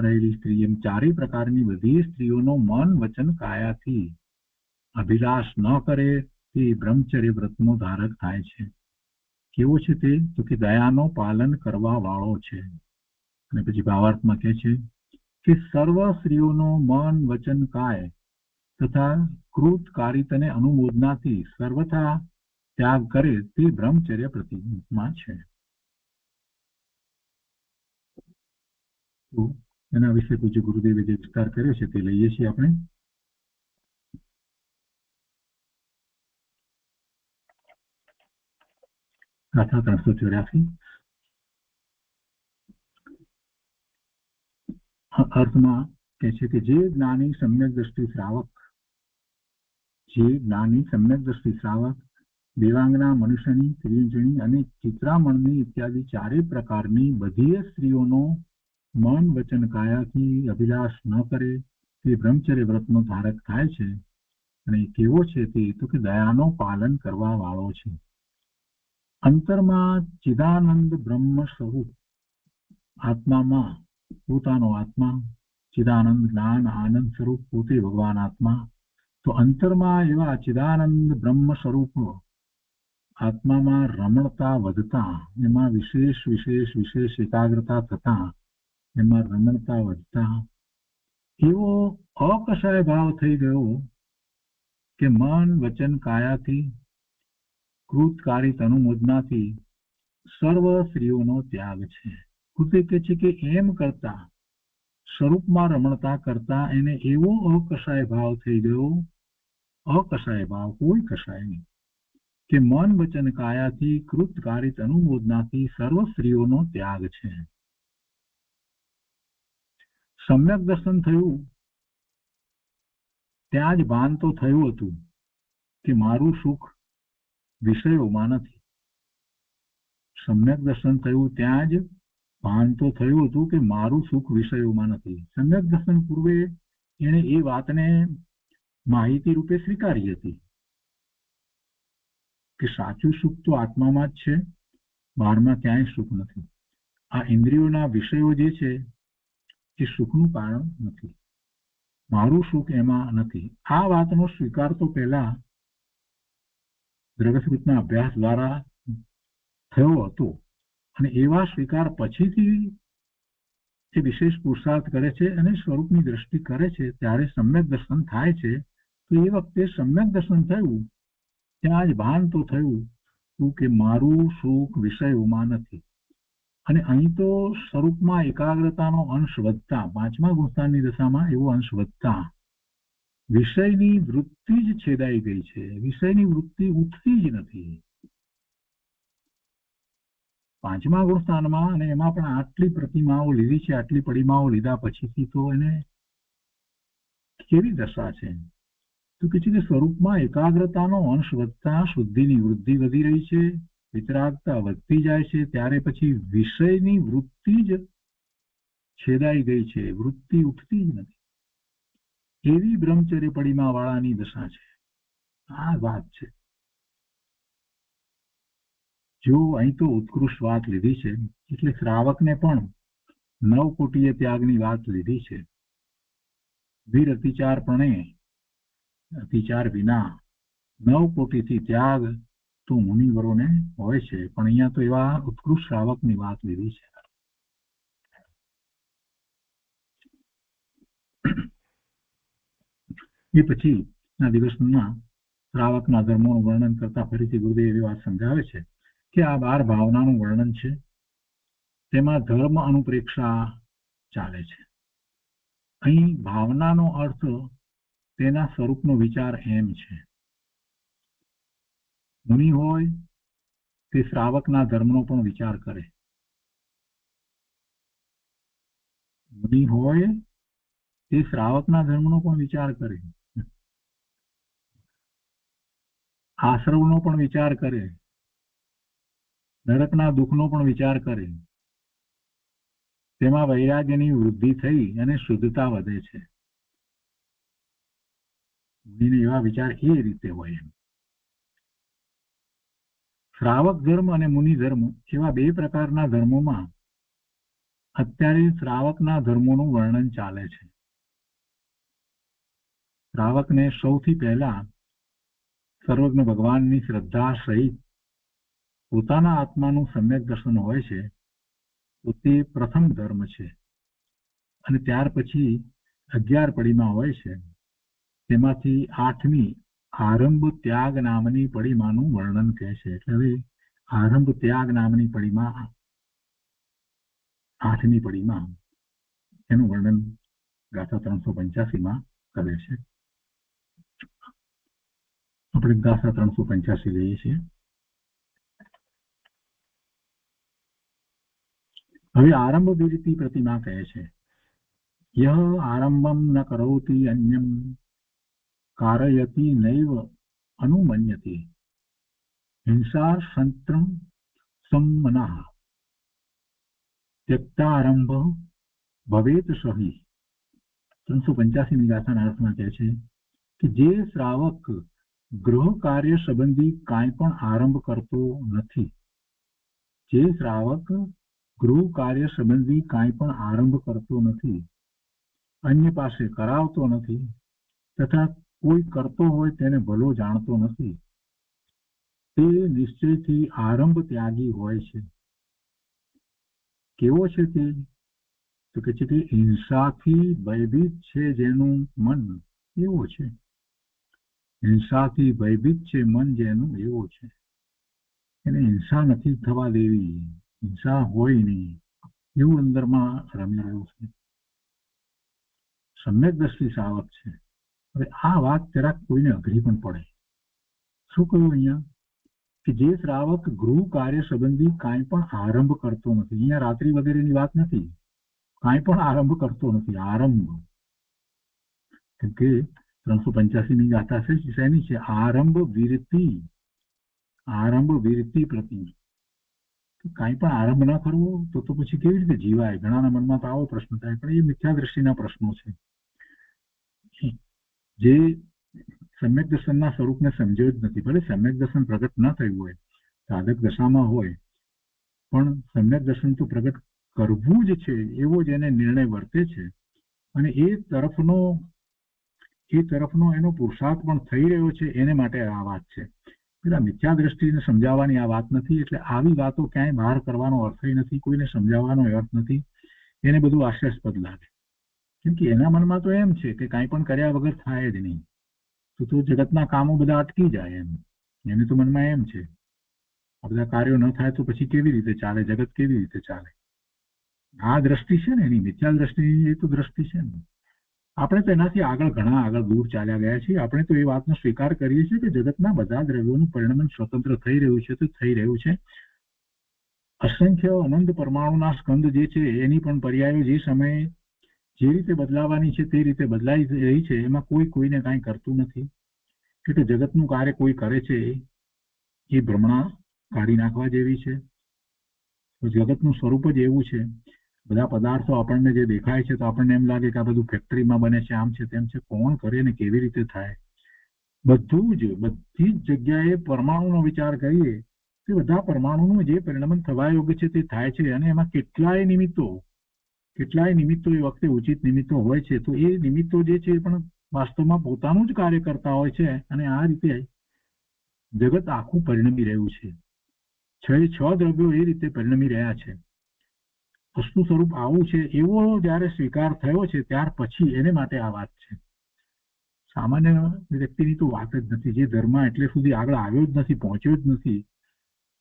રહેલી સ્ત્રી એમ ચારેય પ્રકારની બધી સ્ત્રીઓનો મન વચન કાયાથી અભિલાષ ન કરે તે બ્રહ્મચર્ય વ્રતનો ધારક થાય છે. કેવો છે તે? તો કે દયાનો પાલન કરવા વાળો છે. અને પછી ભાવાર્થમાં કહે છે કે સર્વ સ્ત્રીઓનો મન વચન કાય તથા કૃતકારિત અને અનુમોદનાથી સર્વથા ત્યાગ કરે તે બ્રહ્મચર્ય પ્રતિમા છે. તો એના વિશે પૂજ્ય ગુરુદેવે જે વિસ્તાર કર્યો છે તે લઈએ છીએ આપણે. ગાથા 384. અર્થમાં કહે છે કે જે જ્ઞાની સમ્યક દ્રષ્ટિ શ્રાવક દેવાંગના, મનુષ્યની, ત્રિજણી અને ચિત્રામણની ઇત્યાદિ ચારે પ્રકારની બધી સ્ત્રીઓનો મન વચન કાયાથી અભિલાષ ન કરે તે બ્રહ્મચર્ય વ્રતનો ધારક થાય છે. અને કેવો છે તે તો કે દયાનો પાલન કરવા વાળો છે. અંતરમાં ચિદાનંદ બ્રહ્મ સ્વરૂપ આત્મામાં પોતાનો આત્મા, ચિદાનંદ જ્ઞાન આનંદ સ્વરૂપ પોતે ભગવાન આત્મા, તો અંતરમાં એવા ચિદાનંદ બ્રહ્મ સ્વરૂપ આત્મામાં રમણતા વધતા, એમાં વિશેષ એકાગ્રતા થતા, એમાં રમણતા વધતા એવો અકષાય ભાવ થઈ ગયો કે મન વચન કાયાથી કૃતકારિત અનુમોદનાથી સર્વ સ્ત્રીઓનો ત્યાગ છે. કૃતે કહે છે કે એમ કરતા સ્વરૂપમાં રમણતા કરતા એને એવો અકષાય ભાવ થઈ ગયો, અકષાય ભાવ કોઈ કષાય નહીં, કે મન વચન કાયાથી કૃતકારિત અનુમોદનાથી સર્વ સ્ત્રીઓનો ત્યાગ છે. સમ્યક દર્શન થયું ત્યાં જ ભાન તો થયું હતું કે મારું સુખ વિષયોમાં નથી. સમ્યક દર્શન થયું ત્યાં જ ભાન તો થયું હતું કે મારું સુખ વિષયોમાં નથી. સમ્યક દર્શન પૂર્વે એણે એ વાતને માહિતી રૂપે સ્વીકારી હતી કે સાચું સુખ તો આત્મામાં જ છે, બહારમાં ક્યાંય સુખ નથી. આ ઇન્દ્રિયોના વિષયો જે છે એ સુખનું કારણ નથી, મારું સુખ એમાં નથી. આ વાતનો સ્વીકાર તો પહેલા દ્રગસ્મૃતના અભ્યાસ દ્વારા થયો હતો, અને એવા સ્વીકાર પછીથી એ વિશેષ પુરુષાર્થ કરે છે અને સ્વરૂપની દ્રષ્ટિ કરે છે ત્યારે સમ્યક દર્શન થાય છે. તો એ વખતે સમ્યક દર્શન થયું ત્યાં જ ભાન તો થયું કે મારું સુખ વિષયોમાં નથી. અને અહીં તો સ્વરૂપમાં એકાગ્રતાનો અંશ વધતા, પાંચમા ગુણસ્થાનની દશામાં એવો અંશ વધતા વિષયની વૃત્તિ જ છેદાઈ ગઈ છે. વિષયની વૃત્તિ ઉઠતી જ નથી પાંચમા ગુણસ્થાનમાં. અને એમાં પણ આટલી પ્રતિમાઓ લીધી છે, આટલી પડીમાઓ લીધા પછીથી તો એને કેવી દશા છે તો કે છે કે સ્વરૂપમાં એકાગ્રતાનો અંશ વધતા શુદ્ધિની વૃદ્ધિ વધી રહી છે, વિતરાગતા વધતી જાય છે, ત્યારે પછી વિષયની વૃત્તિ જ છેદાઈ ગઈ છે, વૃત્તિ ઉઠતી જ નથી. એવી બ્રહ્મચર્ય પડીમા વાળાની દશા છે. આ વાત છે. જો અહીં તો ઉત્કૃષ્ટ વાત લીધી છે, એટલે શ્રાવકને પણ 9 કોટીય ત્યાગની વાત લીધી છે. વીર અતિચાર વિના 9 કોટીથી ત્યાગ તો મુનિવરોને હોય છે, પણ અહીંયા તો એવા ઉત્કૃષ્ટ શ્રાવકની વાત લીધી છે. એ પછી ના દિવસમાં શ્રાવકના ધર્મોનું વર્ણન કરતા ફરીથી ગુરુદેવ એવી વાત સમજાવે છે કે આ 12 ભાવનાનું વર્ણન છે, તેમાં ધર્મ અનુપ્રેક્ષા ચાલે છે. અહીં ભાવનાનો અર્થ તેના સ્વરૂપનો વિચાર એમ છે. મુનિ હોય તે શ્રાવકના ધર્મનો પણ વિચાર કરે, મુનિ હોય તે શ્રાવકના ધર્મનો પણ વિચાર કરે, આશ્રવનો પણ વિચાર કરે, નરકના દુઃખનો પણ વિચાર કરે. તેમાં વૈરાગ્યની વૃદ્ધિ થઈ અને શુદ્ધતા વધે છે. મુનિને એવા વિચાર એ રીતે હોય. એમ શ્રાવક ધર્મ અને મુનિ ધર્મ એવા 2 પ્રકારના ધર્મોમાં અત્યારે શ્રાવકના ધર્મોનું વર્ણન ચાલે છે. શ્રાવકને સૌથી પહેલા સર્વજ્ઞ ભગવાનની શ્રદ્ધા સહિત પોતાના આત્માનું સમ્યક દર્શન હોય છે, તો તે પ્રથમ ધર્મ છે. અને ત્યાર પછી 11 પડીમાં હોય છે, તેમાંથી 8મી આરંભ ત્યાગ નામની પડીમાનું વર્ણન કહે છે. એટલે હવે આરંભ ત્યાગ નામની પડીમાં 8મી પડીમાં એનું વર્ણન ગાથા 385માં કરે છે. આપણે ગાથા 385 લઈએ છીએ. હવે આરંભ વિરતિ પ્રતિમા કહે છે યહ આરંભમ ન કરોતિ અન્યમ કારયતિ નૈવ અનુમન્યતે હિંસા સંત્રમ સંમનઃ ત્યક્તારંભ ભવેત સહી. 385ની ગાથાના અર્થમાં કહે છે કે જે શ્રાવક ગૃહ કાર્ય સંબંધી કાંઈ પણ આરંભ કરતો નથી, જે શ્રાવક ગૃહ કાર્ય સંબંધી કાંઈ પણ આરંભ કરતો નથી, અન્ય પાસે કરાવતો નથી તથા કોઈ કરતો હોય તેને ભલો જાણતો નથી, તે નિશ્ચયથી આરંભ ત્યાગી હોય છે. કેવો છે તે? તો કે છે કે હિંસાથી ભયભીત છે જેનું મન, એવો છે. હિંસાથી ભયભીત છે મન જેનું, એવો છે. એને હિંસા નથી થવા દેવી, હિંસા હોય નહીં એવું અંદરમાં રમી રહ્યું છે. સમ્યક દ્રષ્ટિ શ્રાવક છે. હવે આ વાત જરાક કોઈને અઘરી પણ પડે. શું કહ્યું અહીંયા? કે જે શ્રાવક ગૃહ કાર્ય સંબંધી કાંઈ પણ આરંભ કરતો નથી. અહીંયા રાત્રિ વગેરેની વાત નથી, કાંઈ પણ આરંભ કરતો નથી. આરંભ કેમ કે 385ની ગાથા છે શેની છે? આરંભ વીરતિ, આરંભ વીરતિ પ્રતિ. કાંઈ પણ આરંભ ન કરવો તો પછી કેવી રીતે જીવાય? ઘણાના મનમાં તો આવો પ્રશ્ન થાય, પણ એ મિથ્યા દ્રષ્ટિના પ્રશ્નો છે. જે સમ્યક દર્શનના સ્વરૂપને સમજ્યો જ નથી, ભલે સમ્યક દર્શન પ્રગટ ન થયું હોય, સાધક દશામાં હોય, પણ સમ્યક દર્શન તો પ્રગટ કરવું જ છે એવો જ એને નિર્ણય વર્તે છે, અને એ તરફનો એનો પુરુષાર્થ પણ થઈ રહ્યો છે. એને માટે આ વાત છે. પેલા મિથ્યા દ્રષ્ટિને સમજાવવાની આ વાત નથી. એટલે આવી વાતો ક્યાંય બહાર કરવાનો અર્થ નથી, કોઈને સમજાવવાનો અર્થ નથી. એને બધું હાસ્યાસ્પદ લાગે, કેમ કે એના મનમાં તો એમ છે કે કાંઈ પણ કર્યા વગર થાય જ નહીં, તો જગતના કામો બધા અટકી જાય. એને તો મનમાં એમ છે આ બધા કાર્યો ન થાય તો પછી કેવી રીતે ચાલે, જગત કેવી રીતે ચાલે? આ દ્રષ્ટિ છે ને એની મિથ્યા દ્રષ્ટિ, એ તો દ્રષ્ટિ છે ને. આપણે તો એનાથી આગળ, ઘણા આગળ દૂર ચાલ્યા ગયા છીએ. આપણે તો એ વાતનો સ્વીકાર કરીએ છીએ કે જગતના બધા દ્રવ્યોનું પરિણમન સ્વતંત્ર થઈ રહ્યું છે, તો થઈ રહ્યું છે. અસંખ્ય અનંત પરમાણુના સ્કંદ જે છે એની પણ પર્યાયો જે સમયે જે રીતે બદલાવાની છે તે રીતે બદલાઈ રહી છે. એમાં કોઈને કાંઈ કરતું નથી. એટલે જગતનું કાર્ય કોઈ કરે છે એ ભ્રમણા કાઢી નાખવા જેવી છે. જગતનું સ્વરૂપ જ એવું છે. બધા પદાર્થો આપણને જે દેખાય છે તો આપણને એમ લાગે કે આ બધું ફેક્ટરીમાં બને છે, આમ છે તેમ છે. કોણ કરે ને કેવી રીતે થાય? બધી જ જગ્યાએ પરમાણુનો વિચાર કરીએ તે બધા પરમાણુનું જે પરિણમન થવા યોગ્ય છે તે થાય છે, અને એમાં કેટલાય નિમિત્તો એ વખતે ઉચિત નિમિત્તો હોય છે. તો એ નિમિત્તો જે છે પણ વાસ્તવમાં પોતાનું જ કાર્ય કરતા હોય છે, અને આ રીતે જગત આખું પરિણમી રહ્યું છે. 6 દ્રવ્યો એ રીતે પરિણમી રહ્યા છે. વસ્તુ સ્વરૂપ આવું છે એવો જયારે સ્વીકાર થયો છે ત્યાર પછી એને માટે આ વાત છે. સામાન્ય વ્યક્તિની તો વાત જ નથી. જે ધર્મ એટલે સુધી આગળ આવ્યો જ નથી, પહોંચ્યો જ નથી,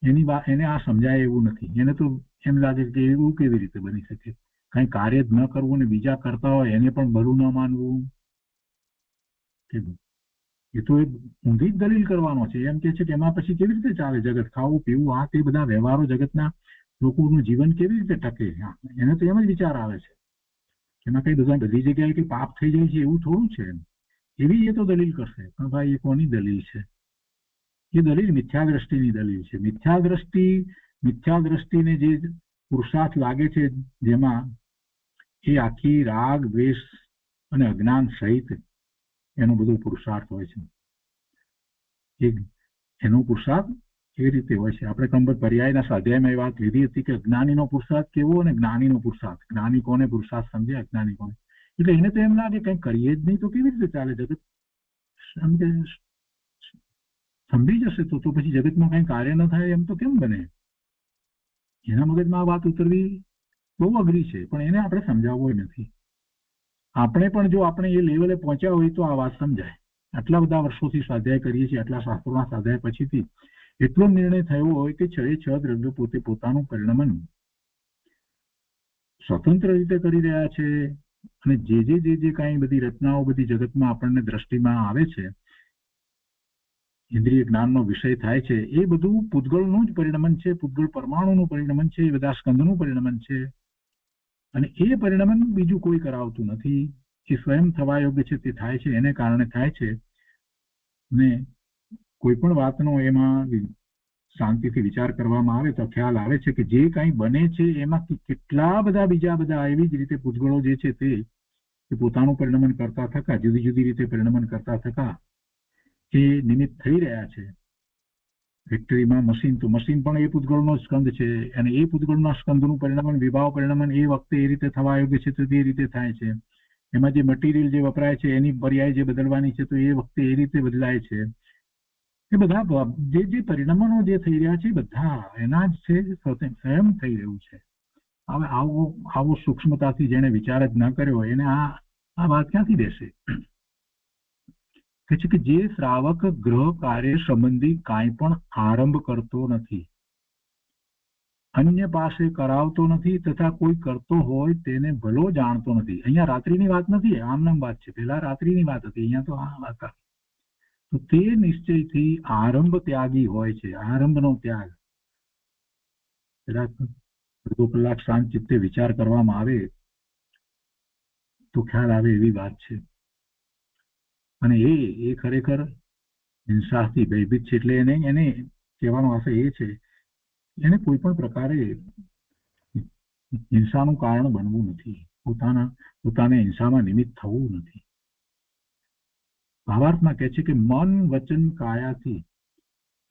એને આ સમજાય એવું નથી. એને તો એમ લાગે કે એવું કેવી રીતે બની શકે? કઈ કાર્ય જ ન કરવું ને બીજા કરતા હોય એને પણ ભલું ન માનવું, એ તો એક ઊંધી જ દલીલ કરવાનો છે. એમ કે છે કે એમાં પછી કેવી રીતે ચાલે જગત? ખાવું પીવું આ તે બધા વ્યવહારો જગતના લોકોનું જીવન કેવી રીતે ટકે? એને તો એમ જ વિચાર આવે છે એમાં કઈ બધી જગ્યાએ કઈ પાપ થઈ જાય છે એવું થોડું છે. એવી એ તો દલીલ કરશે. પણ ભાઈ એ કોની દલીલ છે? એ દલીલ મિથ્યા દ્રષ્ટિની દલીલ છે. મિથ્યા દ્રષ્ટિને જે પુરુષાર્થ લાગે છે જેમાં એ આખી રાગ, દ્વેષ અને અજ્ઞાન સહિત એનો બધો પુરુષાર્થ હોય છે. એનો પુરુષાર્થ એ રીતે હોય છે. આપણે કંબત પર્યાયના સ્વાધ્યાયમાં એ વાત લીધી હતી કે અજ્ઞાનીનો પુરુષાર્થ કેવો અને જ્ઞાનીનો પુરુષાર્થ. જ્ઞાની કોને પુરુષાર્થ સમજે, અજ્ઞાની કોને? એટલે એને તો એમ લાગે કંઈ કરીએ જ નહીં તો કેવી રીતે ચાલે જગત? સમજી જશે તો પછી જગતમાં કઈ કાર્ય ન થાય એમ તો કેમ બને? એના મગજમાં આ વાત ઉતરવી બહુ અઘરી છે, પણ એને આપણે સમજાવવો નથી. આપણે પણ જો આપણે એ લેવલે પહોંચ્યા હોય તો આ વાત સમજાય. આટલા બધા વર્ષોથી સ્વાધ્યાય કરીએ છીએ, આટલા શાસ્ત્રોના સ્વાધ્યાય પછીથી એટલો નિર્ણય થયો હોય કે 6 દ્રવ્યો પોતે પોતાનું પરિણમન સ્વતંત્ર રીતે કરી રહ્યા છે, અને જે કાંઈ બધી રચનાઓ બધી જગતમાં આપણને દ્રષ્ટિમાં આવે છે, ઇન્દ્રિય જ્ઞાનનો વિષય થાય છે, એ બધું પૂતગળનું જ પરિણમન છે. પૂતગળ પરમાણુનું પરિણમન છે. એ બધા સ્કંદનું પરિણમન છે. અને એ પરિણમન બીજું કોઈ કરાવતું નથી. જે સ્વયં થવા યોગ્ય છે તે થાય છે, એને કારણે થાય છે. ને કોઈ પણ વાતનો એમાં શાંતિથી વિચાર કરવામાં આવે તો ખ્યાલ આવે છે કે જે કંઈ બને છે એમાં કેટલા બધા બીજા બધા એવી જ રીતે પૂતગળો જે છે તે પોતાનું પરિણમન કરતા થતા, જુદી જુદી રીતે પરિણમન કરતા થતા એ નિમિત્ત થઈ રહ્યા છે. ફેક્ટરીમાં મશીન, તો મશીન પણ એ પૂતગળનો સ્કંદ છે, અને એ પૂતગળના સ્કંદનું પરિણમન, વિભાવ પરિણમન એ વખતે એ રીતે થવા યોગ્ય છે તો તે રીતે થાય છે. એમાં જે મટીરિયલ જે વપરાય છે એની પર્યાય જે બદલવાની છે તો એ વખતે એ રીતે બદલાય છે. એ બધા જે પરિણમનો જે થઈ રહ્યા છે બધા એના જ છે, સ્વયં થઈ રહ્યું છે. હવે આવો સૂક્ષ્મતાથી જેને વિચાર જ ન કર્યો એને આ વાત ક્યાંથી દેશે? કે છે કે જે શ્રાવક ગ્રહ કાર્ય સંબંધી કાંઈ પણ આરંભ કરતો નથી, અન્ય પાસે કરાવતો નથી, તથા કોઈ કરતો હોય તેને ભલો જાણતો નથી. અહીંયા રાત્રિની વાત નથી, આમનામ વાત છે. પેલા રાત્રિની વાત હતી, અહીંયા તો આ વાત. તો તે નિશ્ચયથી આરંભ ત્યાગી હોય છે. આરંભનો ત્યાગ. અડધો કલાક શાંત ચિત્તે વિચાર કરવામાં આવે તો ખ્યાલ આવે એવી વાત છે. અને એ ખરેખર હિંસાથી ભયભીત છે. એટલે એને કહેવાનો આશય એ છે, એને કોઈ પણ પ્રકારે હિંસાનું કારણ બનવું નથી, પોતાને હિંસામાં નિમિત્ત થવું નથી. ભાવાર્થમાં કહે છે કે મન વચન કાયાથી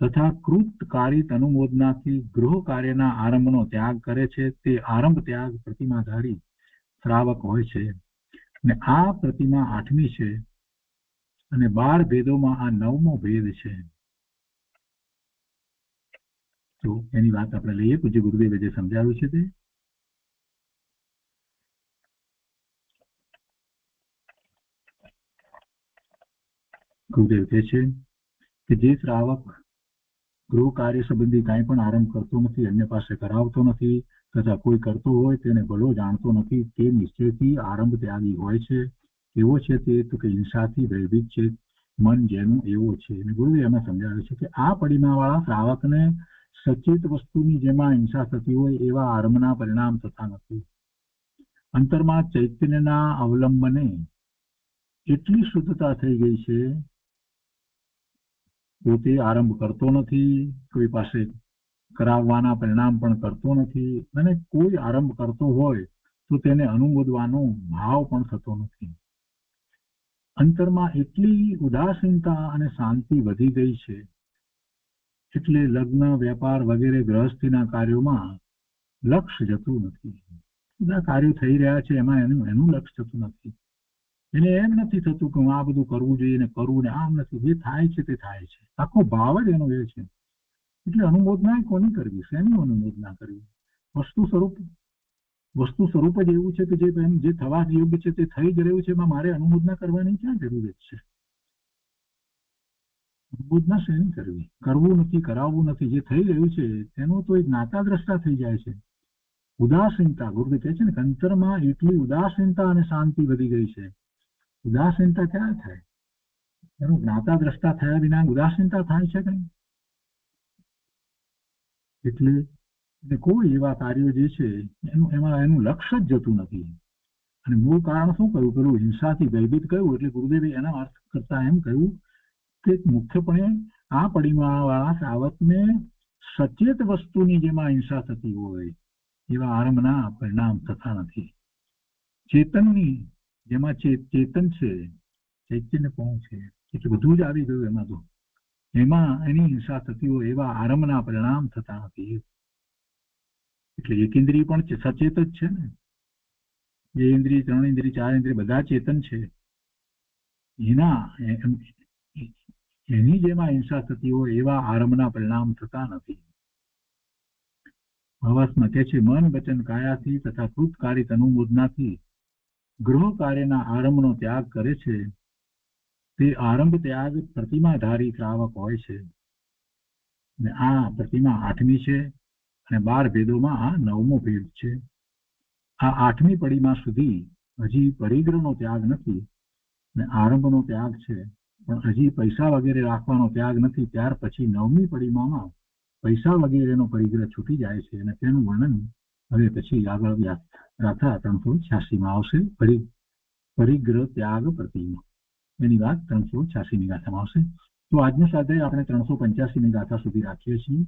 તથા કૃતકારિત અનુમોદનાથી ગૃહ કાર્યના આરંભનો ત્યાગ કરે છે તે આરંભ ત્યાગ પ્રતિમાધારી શ્રાવક હોય છે. અને આ પ્રતિમા 8મી છે, અને 12 ભેદોમાં આ 9મો ભેદ છે. તો એની વાત આપણે લઈએ. પૂજ્ય ગુરુદેવે જે સમજાવ્યું છે તે ગુરુદેવ કહે છે કે જે શ્રાવક ગૃહ કાર્ય સંબંધી કાંઈ પણ આરંભ કરતો નથી, અન્ય પાસે કરાવતો નથી, તથા કોઈ કરતો હોય તેને ભલો જાણતો નથી, તે નિશ્ચયથી આરંભ ત્યાગી હોય છે. એવો છે તે તો કે હિંસાથી ભયભીત છે, મન જેનું એવો છે. અને ગુરુદેવ એમાં સમજાવે છે કે આ પડીમાવાળા શ્રાવકને સચેત વસ્તુની જેમાં હિંસા થતી હોય એવા આરંભના પરિણામ થતા નથી. અંતરમાં ચૈતન્યના અવલંબને એટલી શુદ્ધતા થઈ ગઈ છે, પોતે આરંભ કરતો નથી, કોઈ પાસે કરાવવાના પરિણામ પણ કરતો નથી, અને કોઈ આરંભ કરતો હોય તો તેને અનુમોદવાનો ભાવ પણ થતો નથી. અંતરમાં એટલી ઉદાસીનતા અને શાંતિ વધી ગઈ છે, એટલે લગ્ન, વેપાર વગેરે ગૃહસ્થીના કાર્યોમાં લક્ષ્ય જતું નથી. બધા કાર્યો થઈ રહ્યા છે એમાં એનું લક્ષ્ય જતું નથી. એને એમ નથી થતું કે હું આ બધું કરવું જોઈએ ને કરવું ને આમ નથી. જે થાય છે તે થાય છે, આખો ભાવ જ એનો એ છે. એટલે અનુમોદના કોની કરવી? શેની અનુમોદના કરવી? વસ્તુ સ્વરૂપ જ એવું છે કે જે થવા યોગ્ય છે તે થઈ જ રહ્યું છે. એમાં મારે અનુમોદના કરવાની ક્યાં જરૂરત છે? અનુમોદના શેની કરવી? કરવું નથી, કરાવવું નથી. જે થઈ રહ્યું છે તેનો તો એક નાતા દ્રષ્ટા થઈ જાય છે. ઉદાસીનતા, ગુરુદેવ કહે છે ને, અંતરમાં એટલી ઉદાસીનતા અને શાંતિ વધી ગઈ છે. ઉદાસીનતા ક્યાં થાય? એનું જ્ઞાતા દ્રષ્ટા થયા વિના ઉદાસીનતા થાય છે કઈ? એટલે કોઈ એવા કાર્યો જે છે એનું લક્ષ્ય જ જતું નથી. અને મૂળ કારણ શું કહ્યું? પેલું હિંસાથી ભયભીત કહ્યું. એટલે ગુરુદેવે એના અર્થ કરતા એમ કહ્યું કે મુખ્યપણે આ પડીમાવાળા શ્રાવકને સચેત વસ્તુની જેમાં હિંસા થતી હોય એવા આરંભના પરિણામ થતા નથી. ચેતનની જેમાં ચેતન છે, ચૈતન્ય કોણ છે, એટલે બધું જ આવી ગયું એમાં. તો એમાં એની હિંસા થતી હોય એવા આરંભના પરિણામ થતા નથી. એટલે એક ઇન્દ્રિય પણ સચેત જ છે ને. 2 ઇન્દ્રિય, 3 ઇન્દ્રિય, 4 ઇન્દ્રિય બધા ચેતન છે. એની જેમાં હિંસા થતી હોય એવા આરંભના પરિણામ થતા નથી. ભાવાર્થમાં કહે છે મન વચન કાયાથી તથા કૃતકારિત અનુમોદનાથી ગૃહ કાર્યના આરંભનો ત્યાગ કરે છે તે આરંભ ત્યાગ પ્રતિમાધારી શ્રાવક હોય છે. અને આ પ્રતિમા 8મી છે, અને 12 ભેદોમાં આ 9મો ભેદ છે. આ 8મી પડીમાં સુધી હજી પરિગ્રહનો ત્યાગ નથી અને આરંભનો ત્યાગ છે, પણ હજી પૈસા વગેરે રાખવાનો ત્યાગ નથી. ત્યાર પછી 9મી પડીમાં પૈસા વગેરેનો પરિગ્રહ છૂટી જાય છે, અને તેનું વર્ણન હવે પછી આગળ ગાથા 386 માં આવશે. પરિગ્રહ ત્યાગ પ્રતિમા એની વાત 386 ની ગાથામાં આવશે. તો આજના સાથે આપણે 385 ની ગાથા સુધી રાખીએ છીએ.